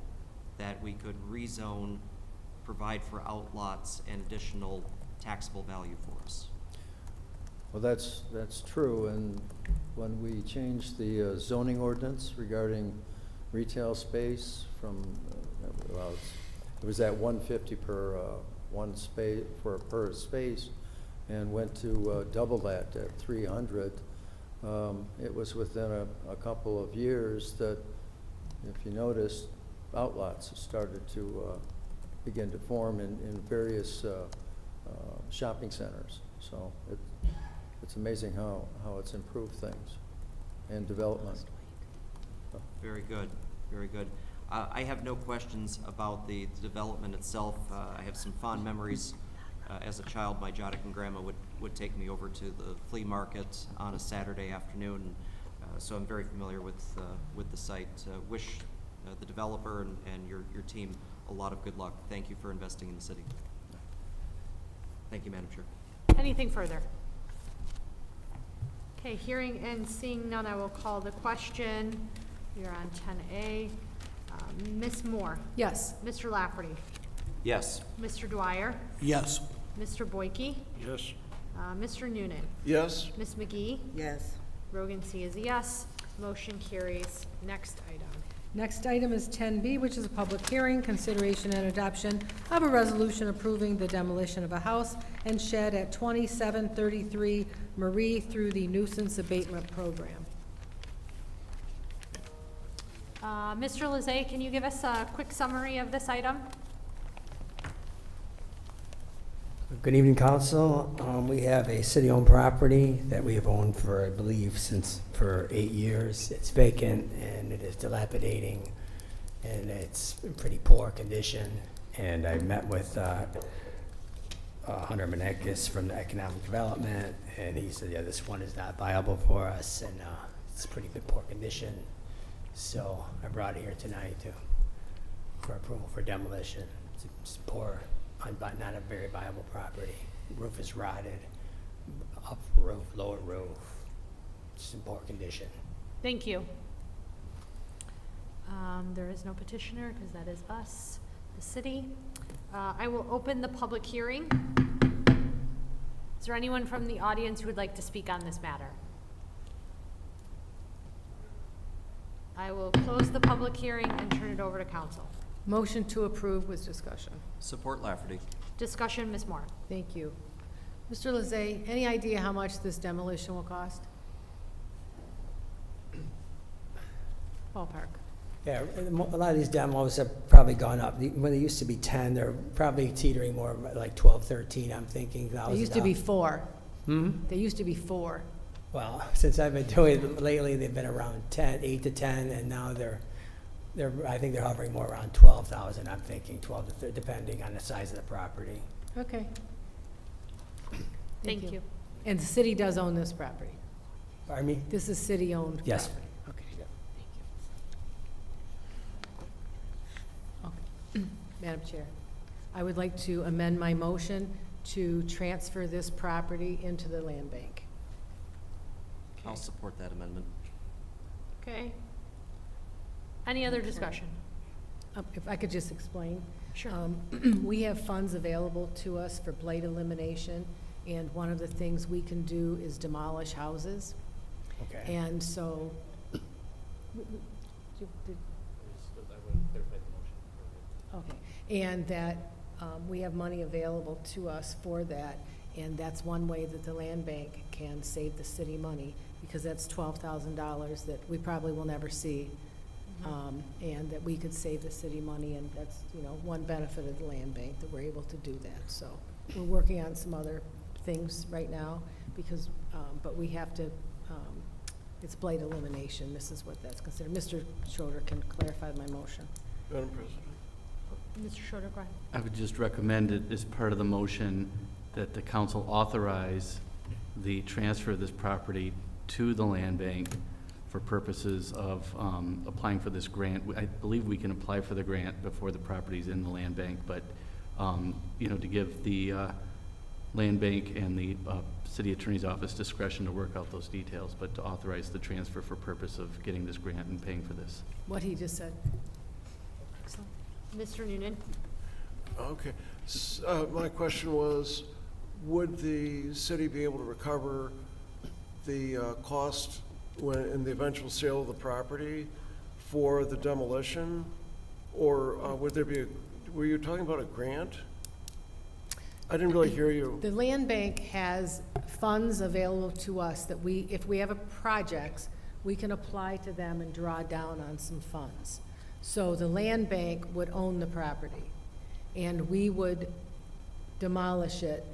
that we could rezone, provide for outlots and additional taxable value for us. Well, that's true, and when we changed the zoning ordinance regarding retail space from, it was at 150 per one space per space, and went to double that at 300. It was within a couple of years that, if you notice, outlots started to begin to form in various shopping centers. So it's amazing how it's improved things and development. Very good, very good. I have no questions about the development itself. I have some fond memories. As a child, my Jodican grandma would take me over to the flea market on a Saturday afternoon, so I'm very familiar with the site. Wish the developer and your team a lot of good luck. Thank you for investing in the city. Thank you, Madam Chair. Anything further? Okay, hearing and seeing none, I will call the question. You're on 10A. Ms. Moore? Yes. Mr. Lafferty? Yes. Mr. Dwyer? Yes. Mr. Boyke? Yes. Mr. Noonan? Yes. Ms. McGee? Yes. Rogan C is a yes. Motion carries. Next item. Next item is 10B, which is a public hearing, consideration and adoption of a resolution approving the demolition of a house and shed at 2733 Marie through the nuisance abatement program. Mr. Lezay, can you give us a quick summary of this item? Good evening, Council. We have a city-owned property that we have owned for, I believe, for 8 years. It's vacant and it is dilapidating and it's in pretty poor condition. And I met with Hunter Menekis from the Economic Development, and he said, yeah, this one is not viable for us, and it's pretty good poor condition. So I brought it here tonight for approval for demolition. It's poor. Not a very viable property. Roof is rotted, up roof, lower roof. It's in poor condition. Thank you. There is no petitioner because that is us, the city. I will open the public hearing. Is there anyone from the audience who would like to speak on this matter? I will close the public hearing and turn it over to council. Motion to approve with discussion. Support Lafferty. Discussion, Ms. Moore. Thank you. Mr. Lezay, any idea how much this demolition will cost? Ballpark. Yeah, a lot of these demos have probably gone up. When they used to be 10, they're probably teetering more like 12, 13, I'm thinking. They used to be 4. Hmm? They used to be 4. Well, since I've been doing it lately, they've been around 10, 8 to 10, and now I think they're hovering more around 12,000, I'm thinking, 12 to 13, depending on the size of the property. Okay. Thank you. And the city does own this property? Pardon me? This is city-owned property? Yes. Okay, thank you. Okay. Madam Chair, I would like to amend my motion to transfer this property into the land bank. I'll support that amendment. Okay. Any other discussion? If I could just explain. Sure. We have funds available to us for blight elimination, and one of the things we can do is demolish houses. Okay. And so, okay, and that we have money available to us for that, and that's one way that the land bank can save the city money, because that's $12,000 that we probably will never see. And that we could save the city money, and that's, one benefit of the land bank, that we're able to do that. So we're working on some other things right now, because, but we have to, it's blight elimination. This is what that's considered. Mr. Schroeder can clarify my motion. Madam President. Mr. Schroeder, go ahead. I would just recommend it as part of the motion that the council authorize the transfer of this property to the land bank for purposes of applying for this grant. I believe we can apply for the grant before the property's in the land bank, but to give the land bank and the city attorney's office discretion to work out those details, but to authorize the transfer for purpose of getting this grant and paying for this. What he just said. Excellent. Mr. Noonan? Okay. My question was, would the city be able to recover the cost in the eventual sale of the property for the demolition? Or would there be were you talking about a grant? I didn't really hear you. The land bank has funds available to us that if we have a project, we can apply to them and draw down on some funds. So the land bank would own the property, and we would demolish it,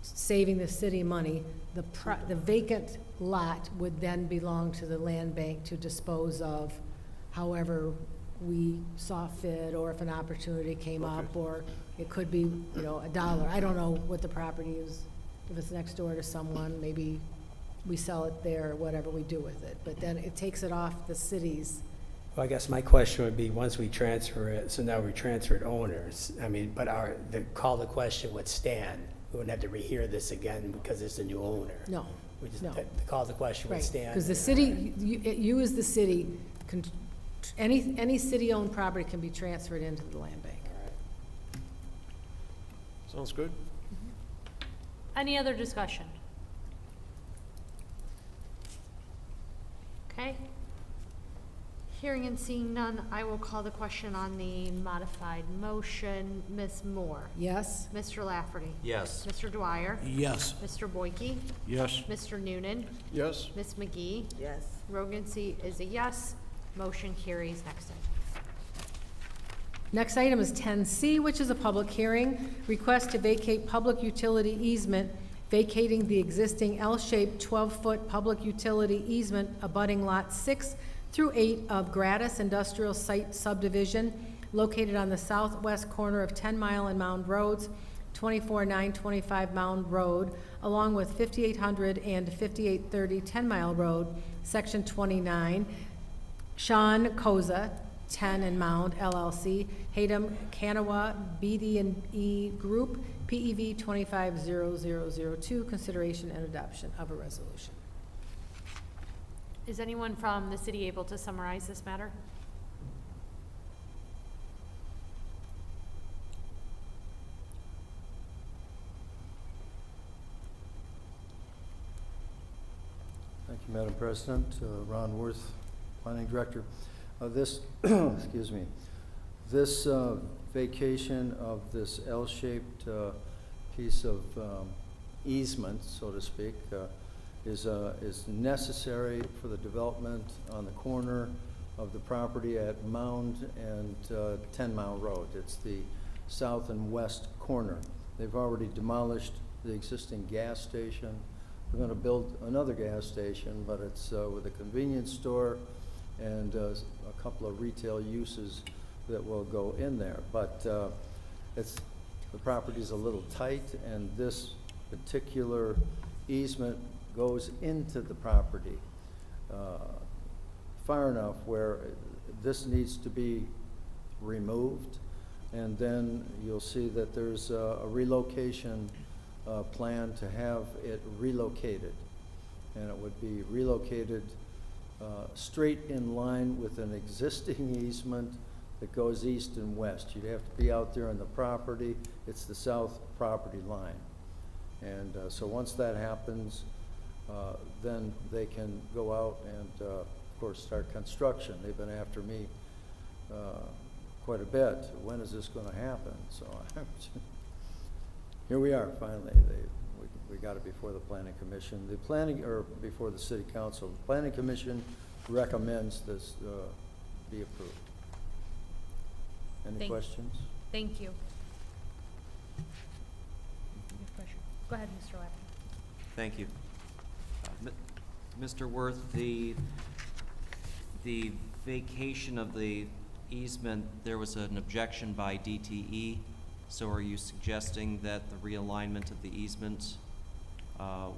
saving the city money. The vacant lot would then belong to the land bank to dispose of however we saw fit, or if an opportunity came up, or it could be, $1. I don't know what the property is. If it's next door to someone, maybe we sell it there, or whatever we do with it. But then it takes it off the city's. Well, I guess my question would be, once we transfer it, so now we transferred owners, but the call to question would stand. We wouldn't have to rehear this again because it's a new owner. No, We just, no. the call to question would Right, stand. because the city, you as the city, any city-owned property can be transferred into the land bank. Sounds good. Any other discussion? Okay. Hearing and seeing none, I will call the question on the modified motion. Ms. Moore? Yes? Mr. Lafferty? Yes. Mr. Dwyer? Yes. Mr. Boyke? Yes. Mr. Noonan? Yes. Ms. McGee? Yes. Rogan C. is a yes. Motion carries. Next item. Next item is 10C, which is a public hearing. Request to vacate public utility easement, vacating the existing L-shaped 12-foot public utility easement abutting Lot 6 through 8 of Gratis Industrial Site Subdivision, located on the southwest corner of 10 Mile and Mound Roads, 24925 Mound Road, along with 5800 and 5830 10 Mile Road, Section 29. Sean Koza, 10 and Mound LLC, Hayden Kanawa BD&E Group, PEV 250002, consideration and adoption of a resolution. Is anyone from the city able to summarize this matter? Thank you, Madam President. Ron Worth, Planning Director. This, excuse me, This vacation of this L-shaped piece of easement, so to speak, is necessary for the development on the corner of the property at Mound and 10 Mile Road. It's the south and west corner. They've already demolished the existing gas station. We're going to build another gas station, but it's with a convenience store and a couple of retail uses that will go in there. But the property's a little tight, and this particular easement goes into the property far enough where this needs to be removed, and then you'll see that there's a relocation plan to have it relocated, and it would be relocated straight in line with an existing easement that goes east and west. You'd have to be out there on the property. It's the south property line. And so once that happens, then they can go out and, of course, start construction. They've been after me quite a bit. When is this going to happen? So here we are, finally. We got it before the Planning Commission. Before the City Council. The Planning Commission recommends this be approved. Any questions? Thank you. Go ahead, Mr. Wagner. Thank you. Mr. Worth, the vacation of the easement, there was an objection by DTE. So are you suggesting that the realignment of the easement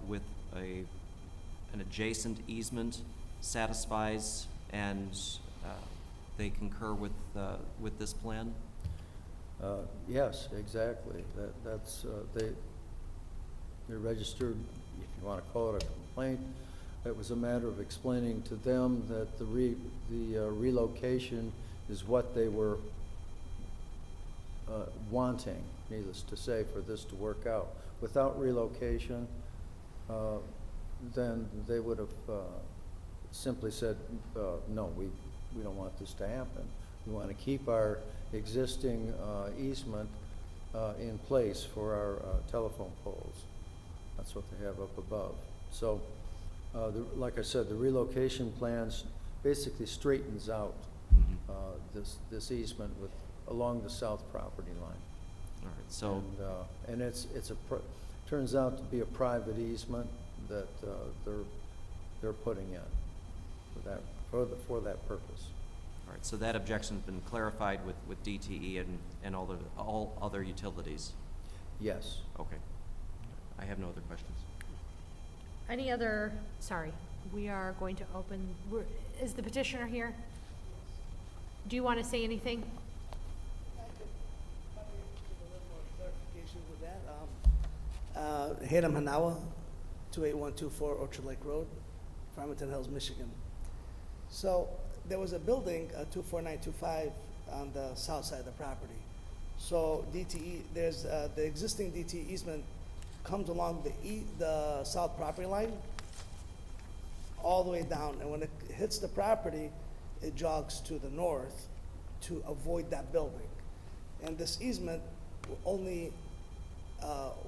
with an adjacent easement satisfies and they concur with this plan? Yes, exactly. That's they registered, if you want to call it a complaint. It was a matter of explaining to them that the relocation is what they were wanting, needless to say, for this to work out. Without relocation, then they would have simply said, no, we don't want this to happen. We want to keep our existing easement in place for our telephone poles. That's what they have up above. So, like I said, the relocation plans basically straightens out this easement along the south property line. All right. So, and it's turns out to be a private easement that they're putting in for that purpose. all right. So that objection's been clarified with DTE and all other utilities. Yes. Okay. I have no other questions. Any other, sorry, we are going to open, is the petitioner here? Do you want to say anything? Clarification with that. Hayden Hanawa, 28124 Orchard Lake Road, Farmington Hills, Michigan. So there was a building, 24925, on the south side of the property. So DTE, there's the existing DTE easement comes along the south property line all the way down, and when it hits the property, it jogs to the north to avoid that building. And this easement only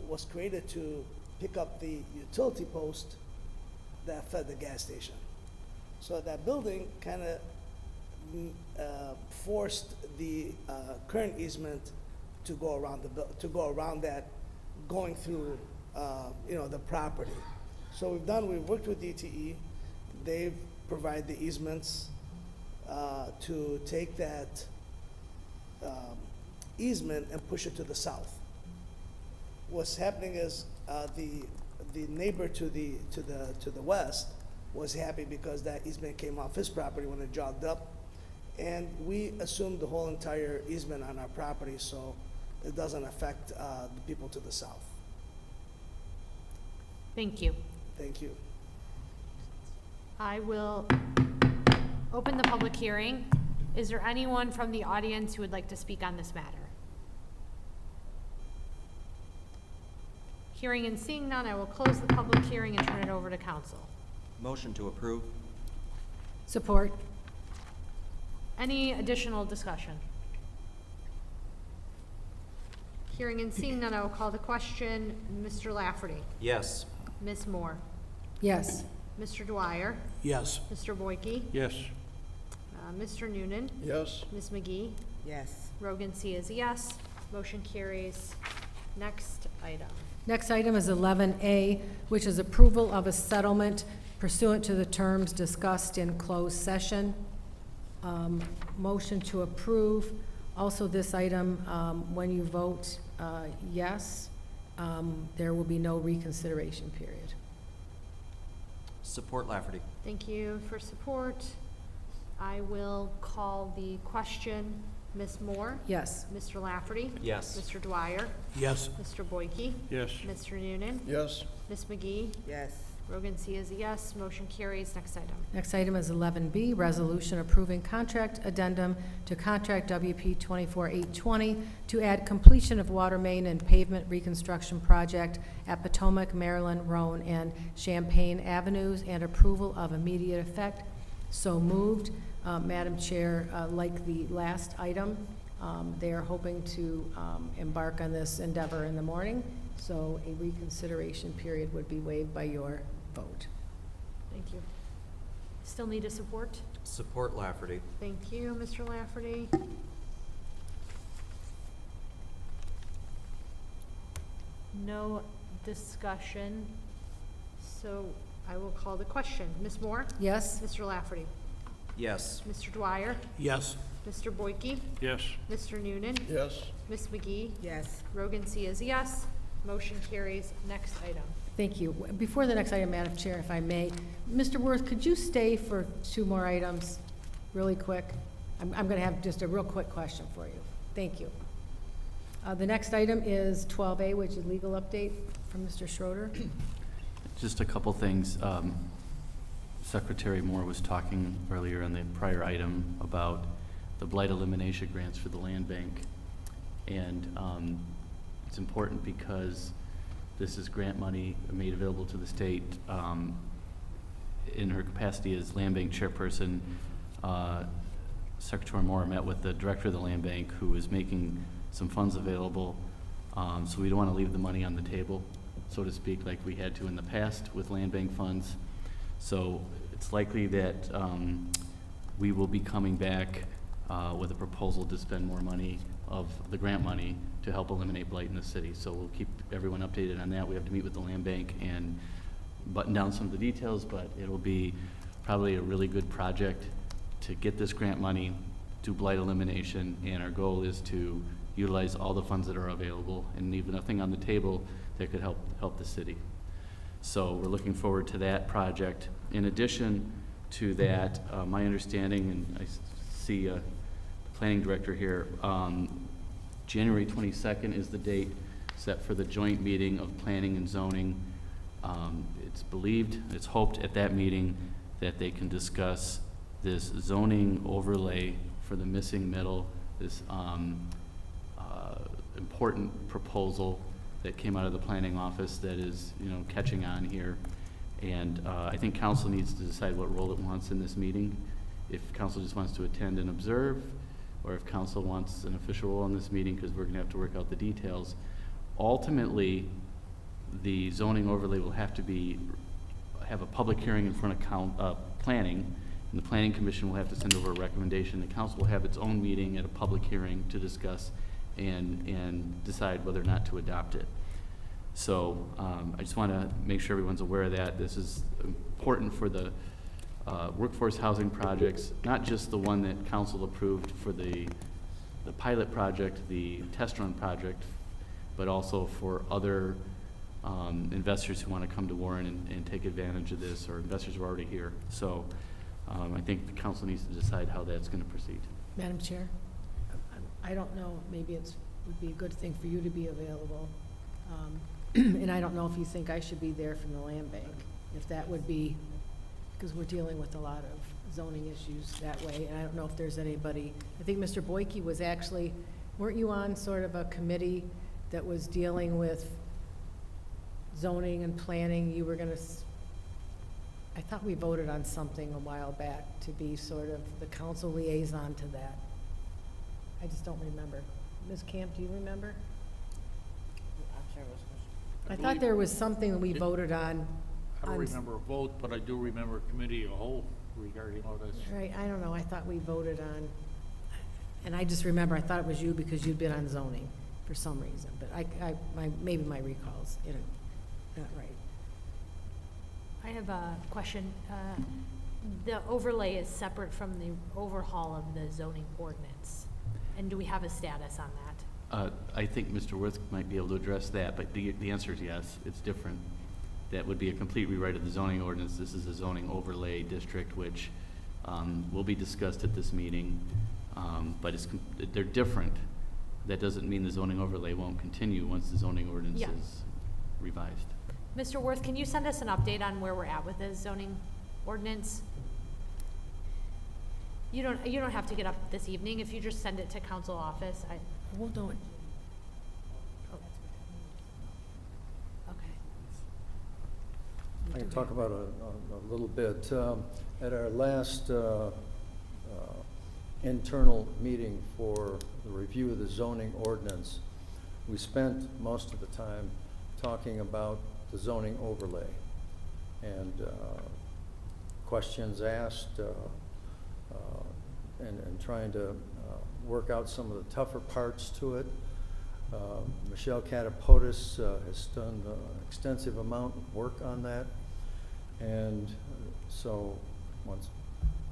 was created to pick up the utility post that fed the gas station. So that building kind of forced the current easement to go around that, going through the property. So we've worked with DTE. They've provided the easements to take that easement and push it to the south. What's happening is the neighbor to the west was happy because that easement came off his property when it jogged up, and we assumed the whole entire easement on our property, so it doesn't affect the people to the south. Thank you. Thank you. I will open the public hearing. Is there anyone from the audience who would like to speak on this matter? Hearing and seeing none, I will close the public hearing and turn it over to council. Motion to approve. Support. Any additional discussion? Hearing and seeing none, I will call the question. Mr. Lafferty? Yes. Ms. Moore? Yes. Mr. Dwyer? Yes. Mr. Boyke? Yes. Mr. Noonan? Yes. Ms. McGee? Yes. Rogan C. is a yes. Motion carries. Next item. Next item is 11A, which is approval of a settlement pursuant to the terms discussed in closed session. Motion to approve. Also, this item, when you vote yes, there will be no reconsideration period. Support Lafferty. Thank you for support. I will call the question. Ms. Moore? Yes. Mr. Lafferty? Yes. Mr. Dwyer? Yes. Mr. Boyke? Yes. Mr. Noonan? Yes. Ms. McGee? Yes. Rogan C. is a yes. Motion carries. Next item. Next item is 11B, resolution approving contract addendum to contract WP 24-820 to add completion of water main and pavement reconstruction project at Potomac, Maryland, Roan, and Champaign Avenues, and approval of immediate effect. So moved. Madam Chair, like the last item, they are hoping to embark on this endeavor in the morning, so a reconsideration period would be waived by your vote. Thank you. Still need a support? Support Lafferty. Thank you, Mr. Lafferty. No discussion, so I will call the question. Ms. Moore? Yes? Mr. Lafferty? Yes. Mr. Dwyer? Yes. Mr. Boyke? Yes. Mr. Noonan? Yes. Ms. McGee? Yes. Rogan C. is a yes. Motion carries. Next item. Thank you. Before the next item, Madam Chair, if I may, Mr. Worth, could you stay for two more items really quick? I'm going to have just a real quick question for you. Thank you. The next item is 12A, which is legal update from Mr. Schroeder. Just a couple things. Secretary Moore was talking earlier in the prior item about the blight elimination grants for the land bank. And it's important because this is grant money made available to the state. In her capacity as land bank chairperson, Secretary Moore met with the director of the land bank, who is making some funds available. So we don't want to leave the money on the table, so to speak, like we had to in the past with land bank funds. So it's likely that we will be coming back with a proposal to spend more money of the grant money to help eliminate blight in the city. So we'll keep everyone updated on that. We have to meet with the land bank and button down some of the details, but it'll be probably a really good project to get this grant money, do blight elimination, and our goal is to utilize all the funds that are available and leave nothing on the table that could help the city. So we're looking forward to that project. In addition to that, my understanding, and I see the planning director here, January 22nd is the date set for the joint meeting of planning and zoning. It's believed, it's hoped at that meeting that they can discuss this zoning overlay for the missing middle, this important proposal that came out of the planning office that is, catching on here. And I think council needs to decide what role it wants in this meeting. If council just wants to attend and observe, or if council wants an official role in this meeting, because we're going to have to work out the details. Ultimately, the zoning overlay will have to have a public hearing in front of planning, and the planning commission will have to send over a recommendation. The council will have its own meeting at a public hearing to discuss and decide whether or not to adopt it. So I just want to make sure everyone's aware of that. This is important for the workforce housing projects, not just the one that council approved for the pilot project, the test run project, but also for other investors who want to come to Warren and take advantage of this, or investors who are already here. So I think the council needs to decide how that's going to proceed. Madam Chair, I don't know, maybe it would be a good thing for you to be available. And I don't know if you think I should be there from the land bank, if that would be, because we're dealing with a lot of zoning issues that way, and I don't know if there's anybody. I think Mr. Boyke was actually, weren't you on sort of a committee that was dealing with zoning and planning? You were gonna, I thought we voted on something a while back to be sort of the council liaison to that. I just don't remember. Ms. Camp, do you remember? I thought there was something we It- voted on. I don't on- remember a vote, but I do remember committee of a whole regarding all this. Right, I don't know, I thought we voted on, and I just remember, I thought it was you because you'd been on zoning for some reason, but maybe my recall's, not right. I have a question. The overlay is separate from the overhaul of the zoning ordinance. And do we have a status on that? I think Mr. Worth might be able to address that, but the answer is yes, it's different. That would be a complete rewrite of the zoning ordinance. This is a zoning overlay district, which will be discussed at this meeting, but they're different. That doesn't mean the zoning overlay won't continue once the zoning ordinance Yeah. is revised. Mr. Worth, can you send us an update on where we're at with the zoning ordinance? You don't have to get up this evening. If you just send it to council office, We'll do it. oh, okay. I can talk about a little bit. At our last internal meeting for the review of the zoning ordinance, we spent most of the time talking about the zoning overlay and questions asked and trying to work out some of the tougher parts to it. Michelle Catapodis has done an extensive amount of work on that, and so one's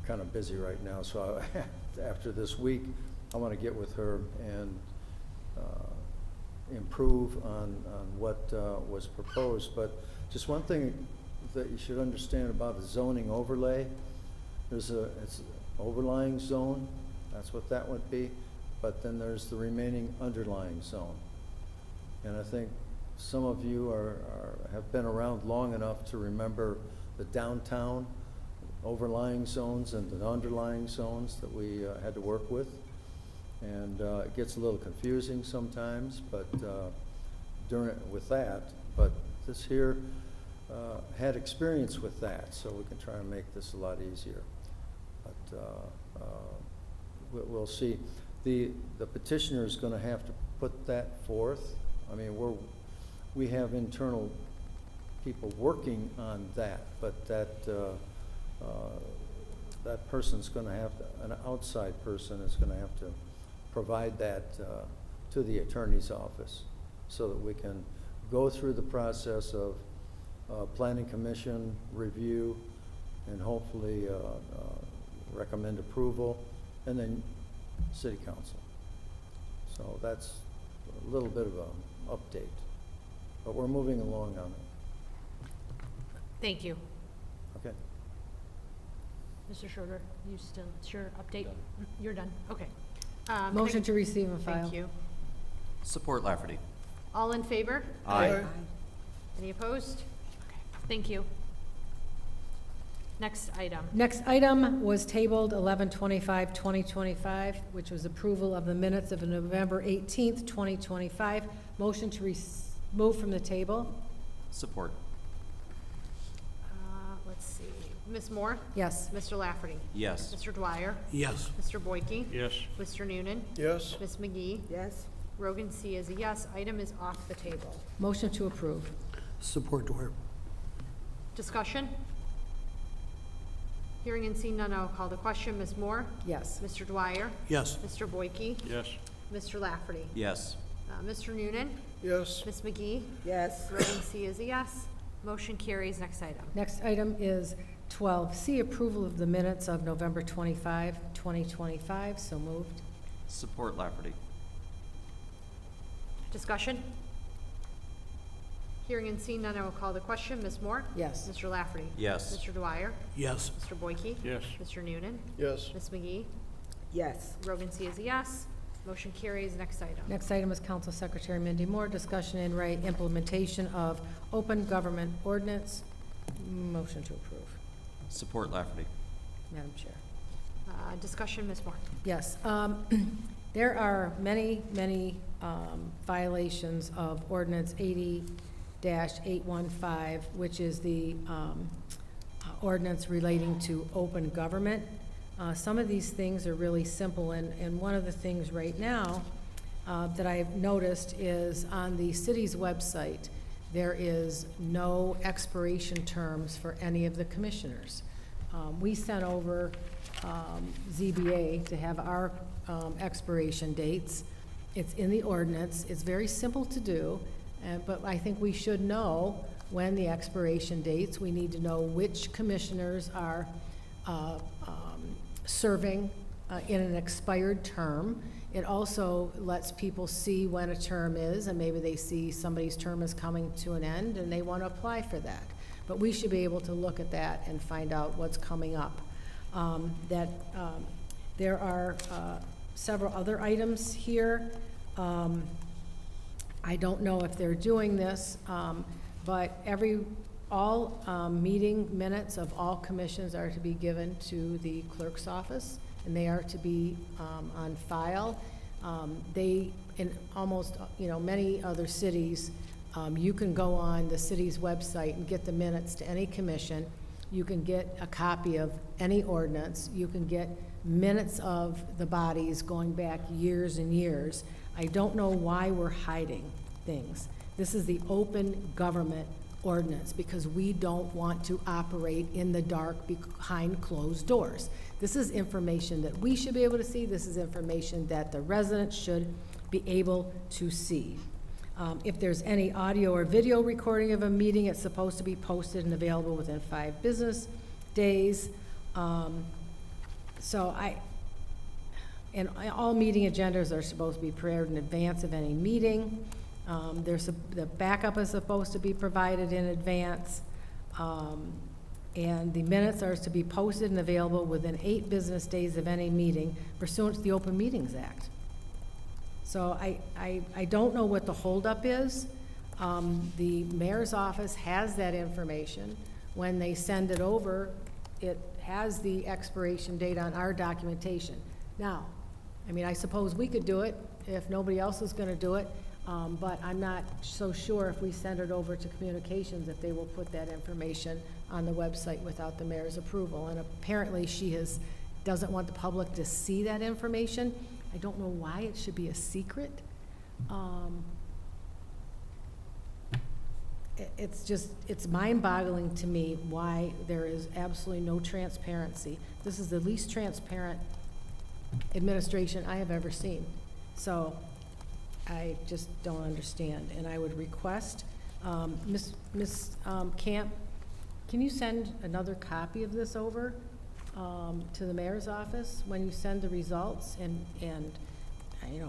kind of busy right now, so after this week I want to get with her and improve on what was proposed. But just one thing that you should understand about the zoning overlay, it's an overlying zone, that's what that would be, but then there's the remaining underlying zone. And I think some of you have been around long enough to remember the downtown overlying zones and the underlying zones that we had to work with. And it gets a little confusing sometimes, but with that, but this here had experience with that, so we can try and make this a lot easier. But we'll see. The petitioner is going to have to put that forth. I mean, we have internal people working on that, but that person's going to have to, an outside person is going to have to provide that to the attorney's office so that we can go through the process of planning commission review and hopefully recommend approval, and then city council. So that's a little bit of an update, but we're moving along on it. Thank you. Okay. Mr. Schroeder, you still, it's your update? You're done, okay. Motion to receive and file. Thank you. Support Lafferty. All in favor? Aye. Any opposed? Okay, thank you. Next item. Next item was tabled 11/25/2025, which was approval of the minutes of November 18th, 2025. Motion to move from the table. Support. Let's see. Ms. Moore? Yes. Mr. Lafferty? Yes. Mr. Dwyer? Yes. Mr. Boyke? Yes. Mr. Noonan? Yes. Ms. McGee? Yes. Rogan C. is a yes. Item is off the table. Motion to approve. Support Dwyer. Discussion? Hearing and seeing none, I'll call the question. Ms. Moore? Yes. Mr. Dwyer? Yes. Mr. Boyke? Yes. Mr. Lafferty? Yes. Mr. Noonan? Yes. Ms. McGee? Yes. Rogan C. is a yes. Motion carries. Next item. Next item is 12C, approval of the minutes of November 25, 2025. So moved. Support Lafferty. Discussion? Hearing and seeing none, I will call the question. Ms. Moore? Yes. Mr. Lafferty? Yes. Mr. Dwyer? Yes. Mr. Boyke? Yes. Mr. Noonan? Yes. Ms. McGee? Yes. Rogan C. is a yes. Motion carries. Next item. Next item is Council Secretary Mindy Moore, discussion and right implementation of open government ordinance. Motion to approve. Support Lafferty. Madam Chair. Discussion, Ms. Moore. Yes, there are many violations of ordinance 80-815, which is the ordinance relating to open government. Some of these things are really simple, and one of the things right now that I've noticed is on the city's website, there is no expiration terms for any of the commissioners. We sent over ZBA to have our expiration dates. It's in the ordinance. It's very simple to do, but I think we should know when the expiration dates. We need to know which commissioners are serving in an expired term. It also lets people see when a term is, and maybe they see somebody's term is coming to an end and they want to apply for that. But we should be able to look at that and find out what's coming up. There are several other items here. I don't know if they're doing this, but all meeting minutes of all commissions are to be given to the clerk's office, and they are to be on file. In almost, many other cities, you can go on the city's website and get the minutes to any commission. You can get a copy of any ordinance. You can get minutes of the bodies going back years and years. I don't know why we're hiding things. This is the open government ordinance because we don't want to operate in the dark behind closed doors. This is information that we should be able to see. This is information that the residents should be able to see. If there's any audio or video recording of a meeting, it's supposed to be posted and available within 5 business days. And all meeting agendas are supposed to be prepared in advance of any meeting. The backup is supposed to be provided in advance. And the minutes are to be posted and available within 8 business days of any meeting pursuant to the Open Meetings Act. So I don't know what the holdup is. The mayor's office has that information. When they send it over, it has the expiration date on our documentation. Now, I suppose we could do it if nobody else is going to do it, but I'm not so sure if we send it over to communications if they will put that information on the website without the mayor's approval. And apparently she doesn't want the public to see that information. I don't know why it should be a secret. It's mind-boggling to me why there is absolutely no transparency. This is the least transparent administration I have ever seen. So I just don't understand. And I would request, Ms. Camp, can you send another copy of this over to the mayor's office when you send the results? And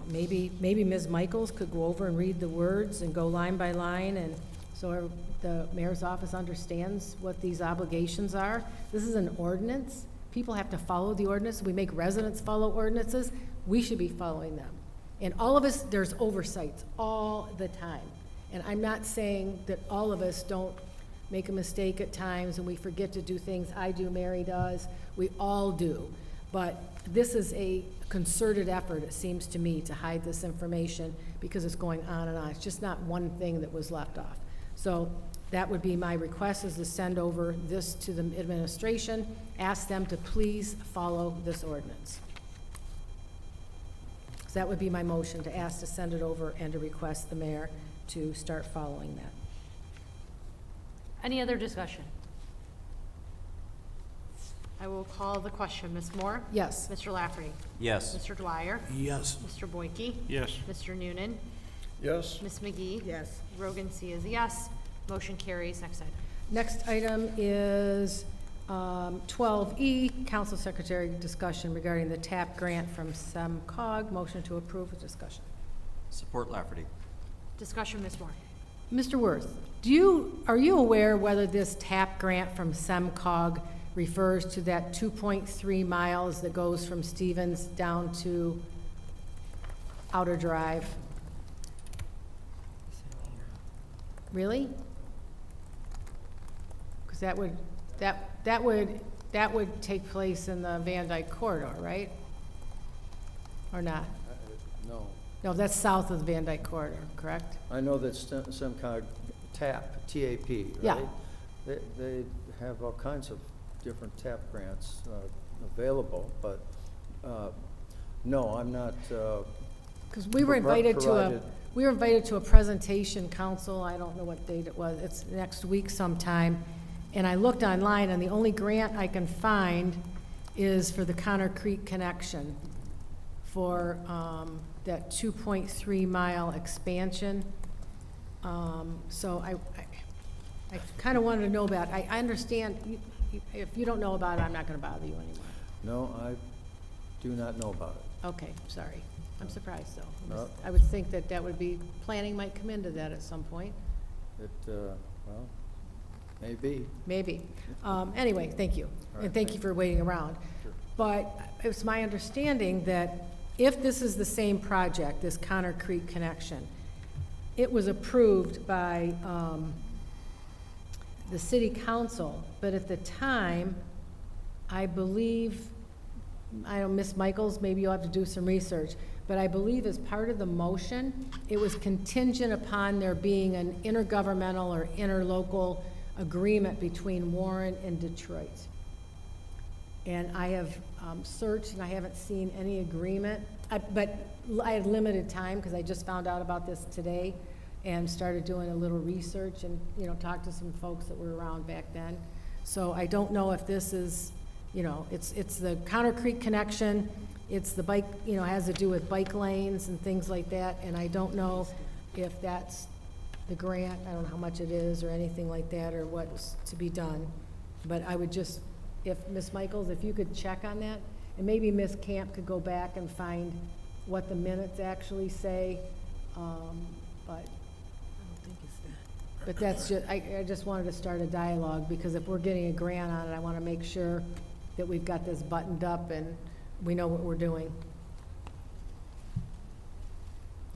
maybe Ms. Michaels could go over and read the words and go line by line, and so the mayor's office understands what these obligations are. This is an ordinance. People have to follow the ordinance. We make residents follow ordinances. We should be following them. And all of us, there's oversights all the time. And I'm not saying that all of us don't make a mistake at times and we forget to do things. I do, Mary does, we all do. But this is a concerted effort, it seems to me, to hide this information because it's going on and on. It's just not one thing that was left off. So that would be my request, is to send over this to the administration, ask them to please follow this ordinance. So that would be my motion, to ask to send it over and to request the mayor to start following that. Any other discussion? I will call the question. Ms. Moore? Yes. Mr. Lafferty? Yes. Mr. Dwyer? Yes. Mr. Boyke? Yes. Mr. Noonan? Yes. Ms. McGee? Yes. Rogan C. is a yes. Motion carries. Next item. Next item is 12E, Council Secretary discussion regarding the TAP grant from SEMCOG. Motion to approve with discussion. Support Lafferty. Discussion, Ms. Moore. Mr. Worth, are you aware whether this TAP grant from SEMCOG refers to that 2.3 miles that goes from Stevens down to Outer Drive? Really? Because that would take place in the Van Dyke corridor, right? Or not? No. No, that's south of the Van Dyke corridor, correct? I know that SEMCOG TAP, T-A-P, right? Yeah. They have all kinds of different TAP grants available, but no, I'm not Because we were Pro- invited to provided- we were invited to a presentation, council, I don't know what date it was, it's next week sometime. And I looked online, and the only grant I can find is for the Connor Creek connection for that 2.3 mile expansion. So I kind of wanted to know about, I understand, if you don't know about it, I'm not going to bother you anymore. No, I do not know about it. Okay, sorry. I'm surprised, though. No. I would think that that would be, planning might come into that at some point. It, well, maybe. Maybe. Anyway, thank you. All And right, thank you for waiting around. But it's my understanding that if this is the same project, this Connor Creek connection, it was approved by the city council, but at the time, I believe, I don't, Ms. Michaels, maybe you'll have to do some research, but I believe as part of the motion, it was contingent upon there being an intergovernmental or interlocal agreement between Warren and Detroit. And I have searched, and I haven't seen any agreement, but I had limited time, because I just found out about this today, and started doing a little research, and, you know, talked to some folks that were around back then. So I don't know if this is, you know, it's the Connor Creek connection, it's the bike, you know, has to do with bike lanes and things like that, and I don't know if that's the grant, I don't know how much it is or anything like that, or what's to be done. But I would just, if, Ms. Michaels, if you could check on that, and maybe Ms. Camp could go back and find what the minutes actually say, but I don't think it's that. but that's just, I just wanted to start a dialogue, because if we're getting a grant on it, I want to make sure that we've got this buttoned up and we know what we're doing.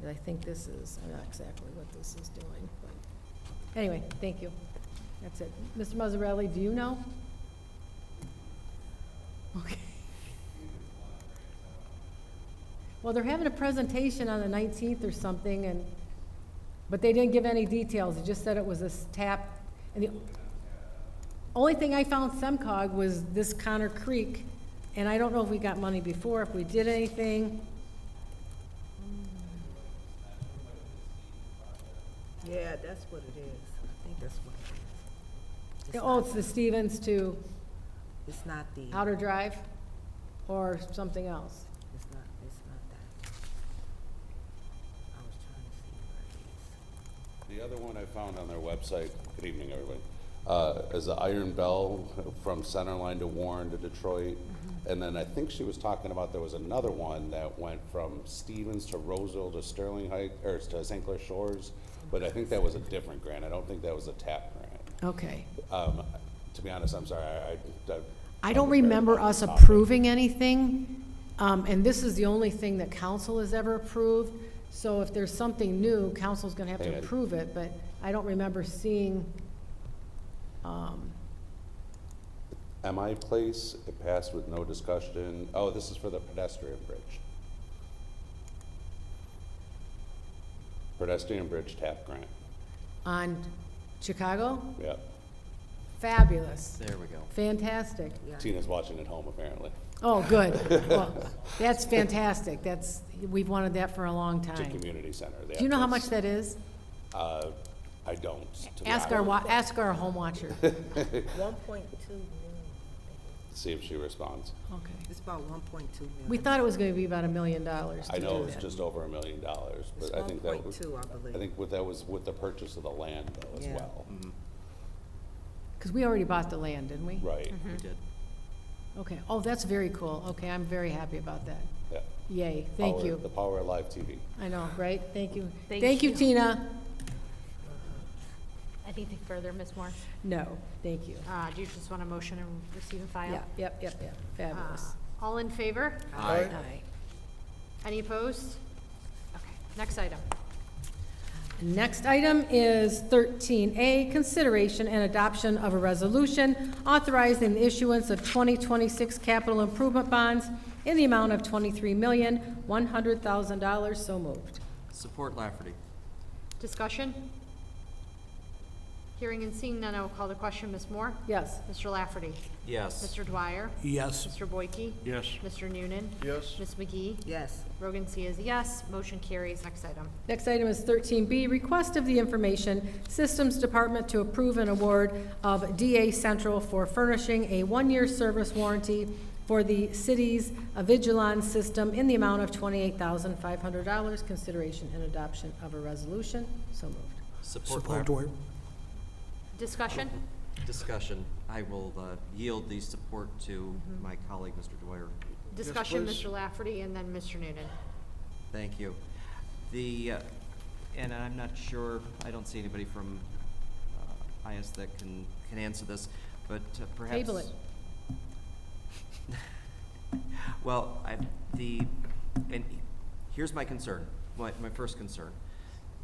And I think this is, I know exactly what this is doing, but, anyway, thank you. That's it. Mr. Mazzarelli, do you know? Okay. Well, they're having a presentation on the 19th or something, and, but they didn't give any details. They just said it was a tap, and the only thing I found SEMCOG was this Connor Creek, and I don't know if we got money before, if we did anything. Yeah, that's what it is. I think that's what it is. Oh, it's the Stevens to It's not the, Outer Drive, or something else? it's not that. I was trying to see where it is. The other one I found on their website, good evening, everybody, is the Iron Bell from Centerline to Warren to Detroit. And then I think she was talking about, there was another one that went from Stevens to Roseville to Sterling Heights, or to St. Clair Shores, but I think that was a different grant. I don't think that was a TAP grant. Okay. To be honest, I'm sorry, I don't remember us approving anything, and this is the only thing that council has ever approved. So if there's something new, council's gonna have to approve it, but I don't remember seeing, MI Place, it passed with no discussion. Oh, this is for the pedestrian bridge. Pedestrian bridge TAP grant. on Chicago. Yep. Fabulous. There we go. Fantastic. Tina's watching at home, apparently. Oh, good. Well, that's fantastic. That's, we've wanted that for a long To time. community center. Do you know how much that is? I don't. to be Ask our home watcher. 1.2 million. See if she responds. Okay. It's about 1.2 million. We thought it was gonna be about $1 million to I know do it's that. just over $1 million, It's but I think that was, 1.2, I believe. I think that was with the purchase of the land though as Yeah. well. Because we already bought the land, didn't we? Right. We did. Okay. Oh, that's very cool. Okay, I'm very happy about that. Yeah. Yay, thank Power- you. The power of live TV. I know, right? Thank you. Thank Thank you, you. Tina. Anything further, Ms. Moore? No, thank you. Do you just want a motion and receive and file? Yep. Fabulous. All in favor? Aye. Any opposed? Okay, next item. Next item is 13A, consideration and adoption of a resolution authorizing the issuance of 2026 capital improvement bonds in the amount of $23,100,000. So moved. Support Lafferty. Discussion? Hearing and seeing none, I will call the question. Ms. Moore? Yes. Mr. Lafferty? Yes. Mr. Dwyer? Yes. Mr. Boyke? Yes. Mr. Noonan? Yes. Ms. McGee? Yes. Rogan C is a yes. Motion carries. Next item. Next item is 13B, request of the Information Systems Department to approve an award of DA Central for furnishing a one-year service warranty for the city's Avigilon system in the amount of $28,500. Consideration and adoption of a resolution. So moved. Support. Dwyer. Discussion? Discussion. I will yield the support to my colleague, Mr. Dwyer. Discussion, please. Mr. Lafferty, and then Mr. Noonan. Thank you. And I'm not sure, I don't see anybody from IS that can answer this, but perhaps. Table it. Well, and here's my concern, my first concern.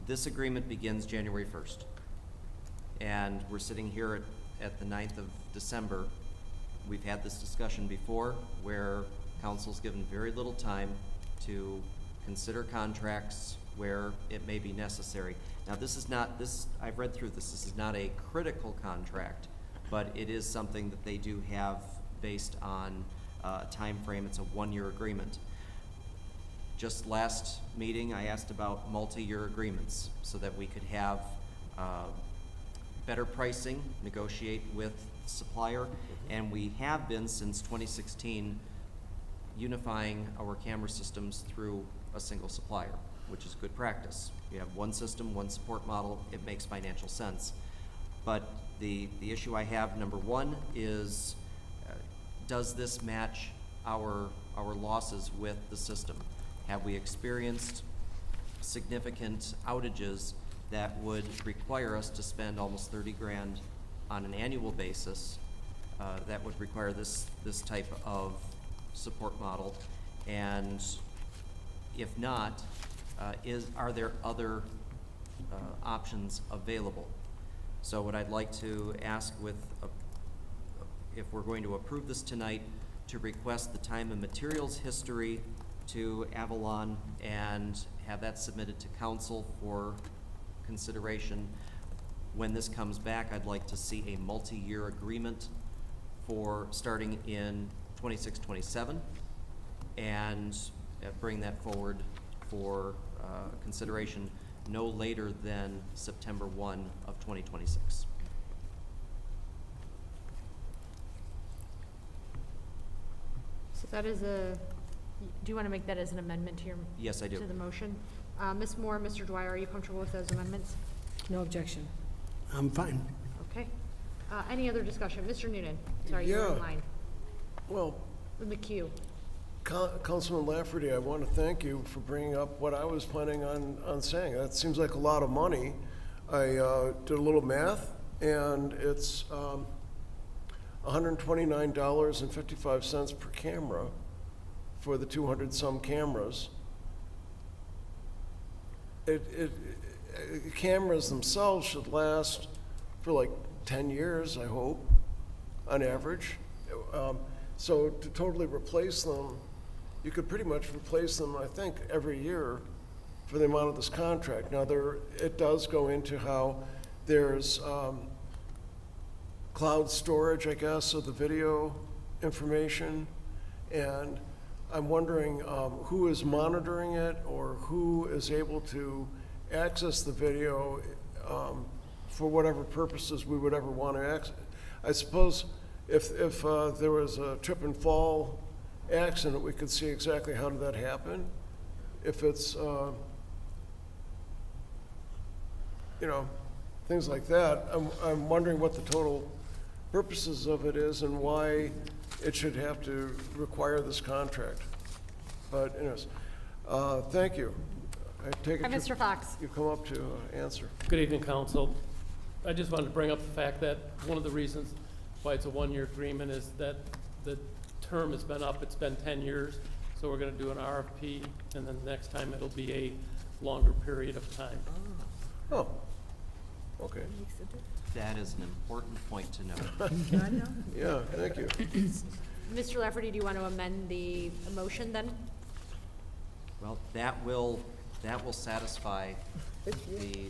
This agreement begins January 1st. And we're sitting here at the 9th of December. We've had this discussion before where council's given very little time to consider contracts where it may be necessary. Now, this is not, I've read through this is not a critical contract, but it is something that they do have based on a time frame. It's a one-year agreement. Just last meeting, I asked about multi-year agreements so that we could have better pricing, negotiate with the supplier, and we have been since 2016 unifying our camera systems through a single supplier, which is good practice. You have one system, one support model, it makes financial sense. But the issue I have, number one, is does this match our losses with the system? Have we experienced significant outages that would require us to spend almost 30 grand on an annual basis, that would require this type of support model? And if not, are there other options available? So what I'd like to ask if we're going to approve this tonight, to request the time and materials history to Avalon and have that submitted to council for consideration. When this comes back, I'd like to see a multi-year agreement for starting in 26-27 and bring that forward for consideration no later than September 1 of 2026. So that is do you want to make that as an amendment to your? Yes, I do. To the motion? Ms. Moore, Mr. Dwyer, are you comfortable with those amendments? No objection. I'm fine. Okay. Any other discussion? Mr. Noonan, sorry, you're in line. Well, With McHugh. Councilman Lafferty, I want to thank you for bringing up what I was planning on saying. That seems like a lot of money. I did a little math, and it's $129.55 per camera for the 200-some cameras. Cameras themselves should last for like 10 years, I hope, on average. So to totally replace them, you could pretty much replace them, I think, every year for the amount of this contract. Now, it does go into how there's cloud storage, I guess, of the video information, and I'm wondering who is monitoring it or who is able to access the video for whatever purposes we would ever want to access. I suppose if there was a trip and fall accident, we could see exactly how did that happen. If it's, things like that, I'm wondering what the total purposes of it is and why it should have to require this contract. But anyways, thank you. I take it Mr. Fox. you come up to answer. Good evening, council. I just wanted to bring up the fact that one of the reasons why it's a one-year agreement is that the term has been up. It's been 10 years, so we're going to do an RFP, and then the next time it'll be a longer period of time. Oh, okay. That is an important point to note. Yeah, thank you. Mr. Lafferty, do you want to amend the motion then? Well, that will that will satisfy the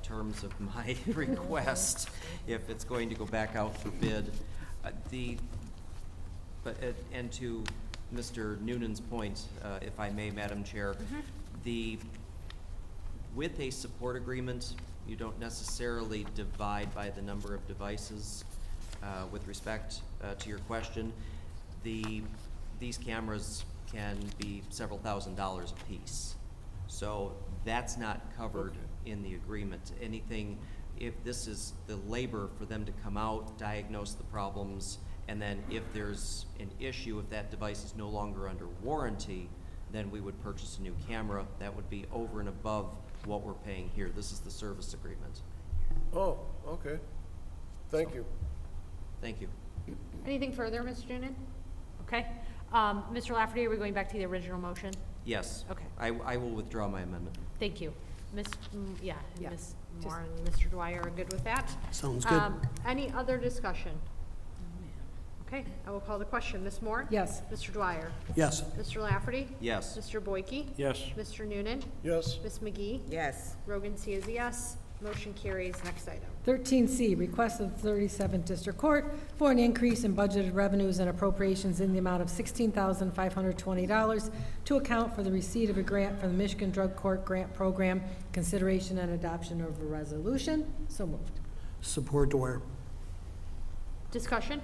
terms of my request if it's going to go back out for bid. And to Mr. Noonan's point, if I may, Madam Chair, with a support agreement, you don't necessarily divide by the number of devices. With respect to your question, these cameras can be several $1,000s a piece. So that's not covered in the agreement. Anything, if this is the labor for them to come out, diagnose the problems, and then if there's an issue, if that device is no longer under warranty, then we would purchase a new camera. That would be over and above what we're paying here. This is the service agreement. Oh, okay. Thank you. Thank you. Anything further, Mr. Noonan? Okay. Mr. Lafferty, are we going back to the original motion? Yes. Okay. I will withdraw my amendment. Thank you. Ms. Yeah, Ms. Moore and Mr. Dwyer are good with that? Sounds good. Any other discussion? Okay, I will call the question. Ms. Moore? Yes. Mr. Dwyer? Yes. Mr. Lafferty? Yes. Mr. Boyke? Yes. Mr. Noonan? Yes. Ms. McGee? Yes. Rogan C is a yes. Motion carries. Next item. 13C, request of the 37th District Court for an increase in budgeted revenues and appropriations in the amount of $16,520 to account for the receipt of a grant from the Michigan Drug Court Grant Program, consideration and adoption of a resolution. So moved. Support Dwyer. Discussion?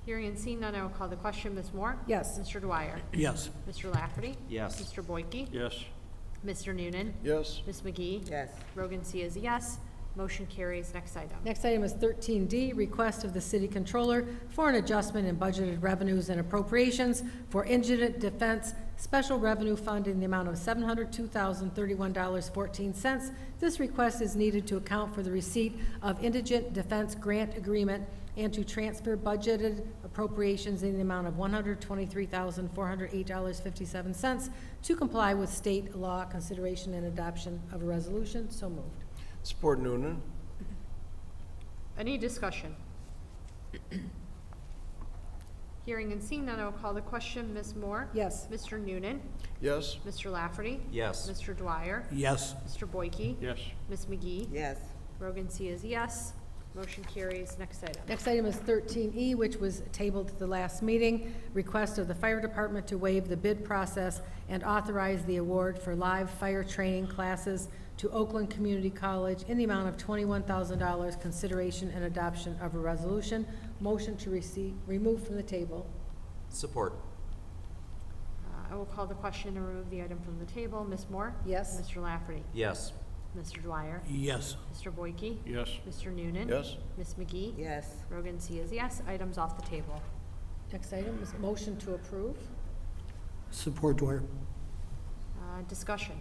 Hearing and seeing none, I will call the question. Ms. Moore? Yes. Mr. Dwyer? Yes. Mr. Lafferty? Yes. Mr. Boyke? Yes. Mr. Noonan? Yes. Ms. McGee? Yes. Rogan C is a yes. Motion carries. Next item. Next item is 13D, request of the city controller for an adjustment in budgeted revenues and appropriations for Indigent Defense Special Revenue Fund in the amount of $702,031.14. This request is needed to account for the receipt of Indigent Defense Grant Agreement and to transfer budgeted appropriations in the amount of $123,408.57 to comply with state law, consideration and adoption of a resolution. So moved. Support Noonan. Any discussion? Hearing and seeing none, I will call the question. Ms. Moore? Yes. Mr. Noonan? Yes. Mr. Lafferty? Yes. Mr. Dwyer? Yes. Mr. Boyke? Yes. Ms. McGee? Yes. Rogan C is yes. Motion carries. Next item. Next item is 13E, which was tabled at the last meeting. Request of the fire department to waive the bid process and authorize the award for live fire training classes to Oakland Community College in the amount of $21,000, consideration and adoption of a resolution. Motion to receive, remove from the table. Support. I will call the question and remove the item from the table. Ms. Moore? Yes. Mr. Lafferty? Yes. Mr. Dwyer? Yes. Mr. Boyke? Yes. Mr. Noonan? Yes. Ms. McGee? Yes. Rogan C is yes. Items off the table. Next item is motion to approve. Support Dwyer. Discussion.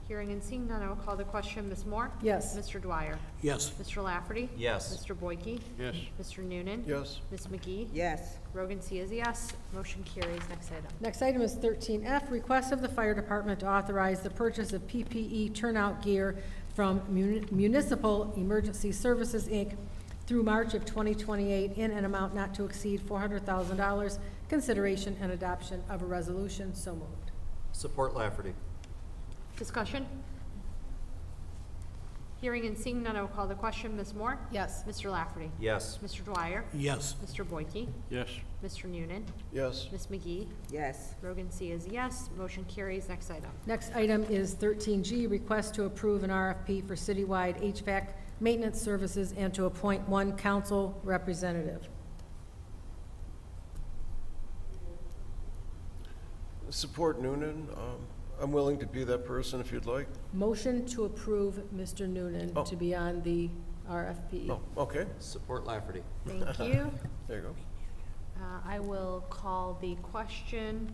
Hearing and seeing none, I will call the question. Ms. Moore? Yes. Mr. Dwyer? Yes. Mr. Lafferty? Yes. Mr. Boyke? Yes. Mr. Noonan? Yes. Ms. McGee? Yes. Rogan C is a yes. Motion carries. Next item. Next item is 13F, request of the fire department to authorize the purchase of PPE turnout gear from Municipal Emergency Services, Inc. through March of 2028 in an amount not to exceed $400,000, consideration and adoption of a resolution. So moved. Support Lafferty. Discussion? Hearing and seeing none, I will call the question. Ms. Moore? Yes. Mr. Lafferty? Yes. Mr. Dwyer? Yes. Mr. Boyke? Yes. Mr. Noonan? Yes. Ms. McGee? Yes. Rogan C is a yes. Motion carries. Next item. Next item is 13G, request to approve an RFP for citywide HVAC maintenance services and to appoint one council representative. Support Noonan. I'm willing to be that person if you'd like. Motion to approve Mr. Noonan Oh. to be on the RFP. Oh, okay. Support Lafferty. Thank you. There you go. I will call the question.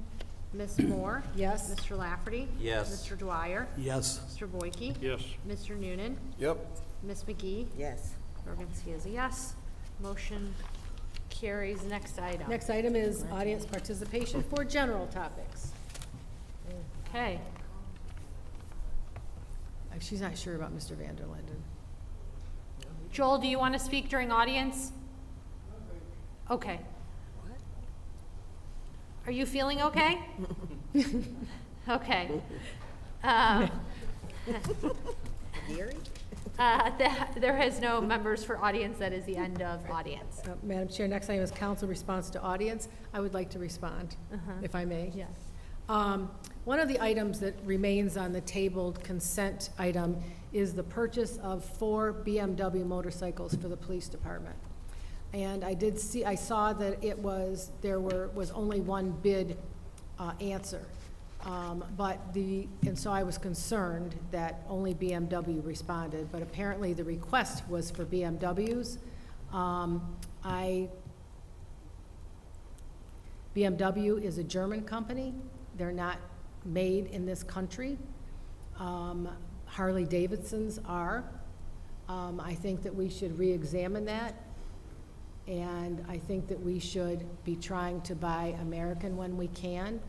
Ms. Moore? Yes. Mr. Lafferty? Yes. Mr. Dwyer? Yes. Mr. Boyke? Yes. Mr. Noonan? Yep. Ms. McGee? Yes. Rogan C is a yes. Motion carries. Next item. Next item is audience participation for general topics. Okay. She's not sure about Mr. Van der Linden. Joel, do you want to speak during audience? Okay. Are you feeling okay? Okay. There is no members for audience. That is the end of audience. Madam Chair, next item is council response to audience. I would like to respond, if I may. Yes. One of the items that remains on the tabled consent item is the purchase of 4 BMW motorcycles for the police department. And I saw that there was only one bid answer. And so I was concerned that only BMW responded, but apparently the request was for BMWs. BMW is a German company. They're not made in this country. Harley Davidsons are. I think that we should re-examine that. And I think that we should be trying to buy American when we can.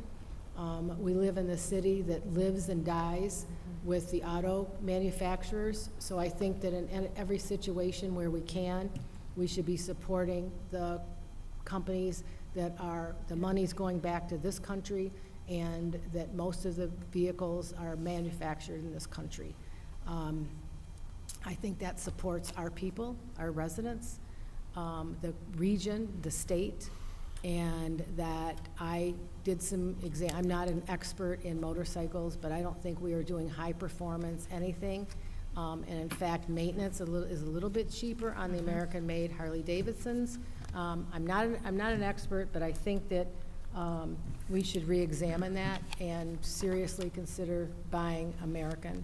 We live in the city that lives and dies with the auto manufacturers. So I think that in every situation where we can, we should be supporting the companies that the money's going back to this country and that most of the vehicles are manufactured in this country. I think that supports our people, our residents, the region, the state, and that I did some I'm not an expert in motorcycles, but I don't think we are doing high performance anything. And in fact, maintenance is a little bit cheaper on the American-made Harley Davidsons. I'm not an expert, but I think that we should re-examine that and seriously consider buying American.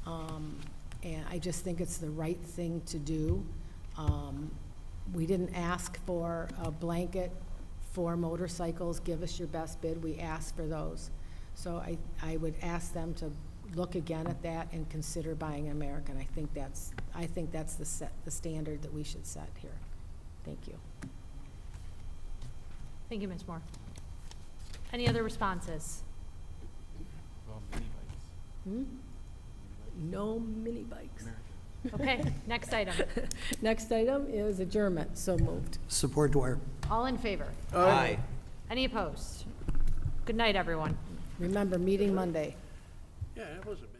And I just think it's the right thing to do. We didn't ask for a blanket for motorcycles, give us your best bid. We asked for those. So I would ask them to look again at that and consider buying American. I think that's the standard that we should set here. Thank you. Thank you, Ms. Moore. Any other responses? No mini bikes. Okay, next item. Next item is adjournment. So moved. Support Dwyer. All in favor? Aye. Any opposed? Good night, everyone. Remember, meeting Monday. Yeah, that was a bit.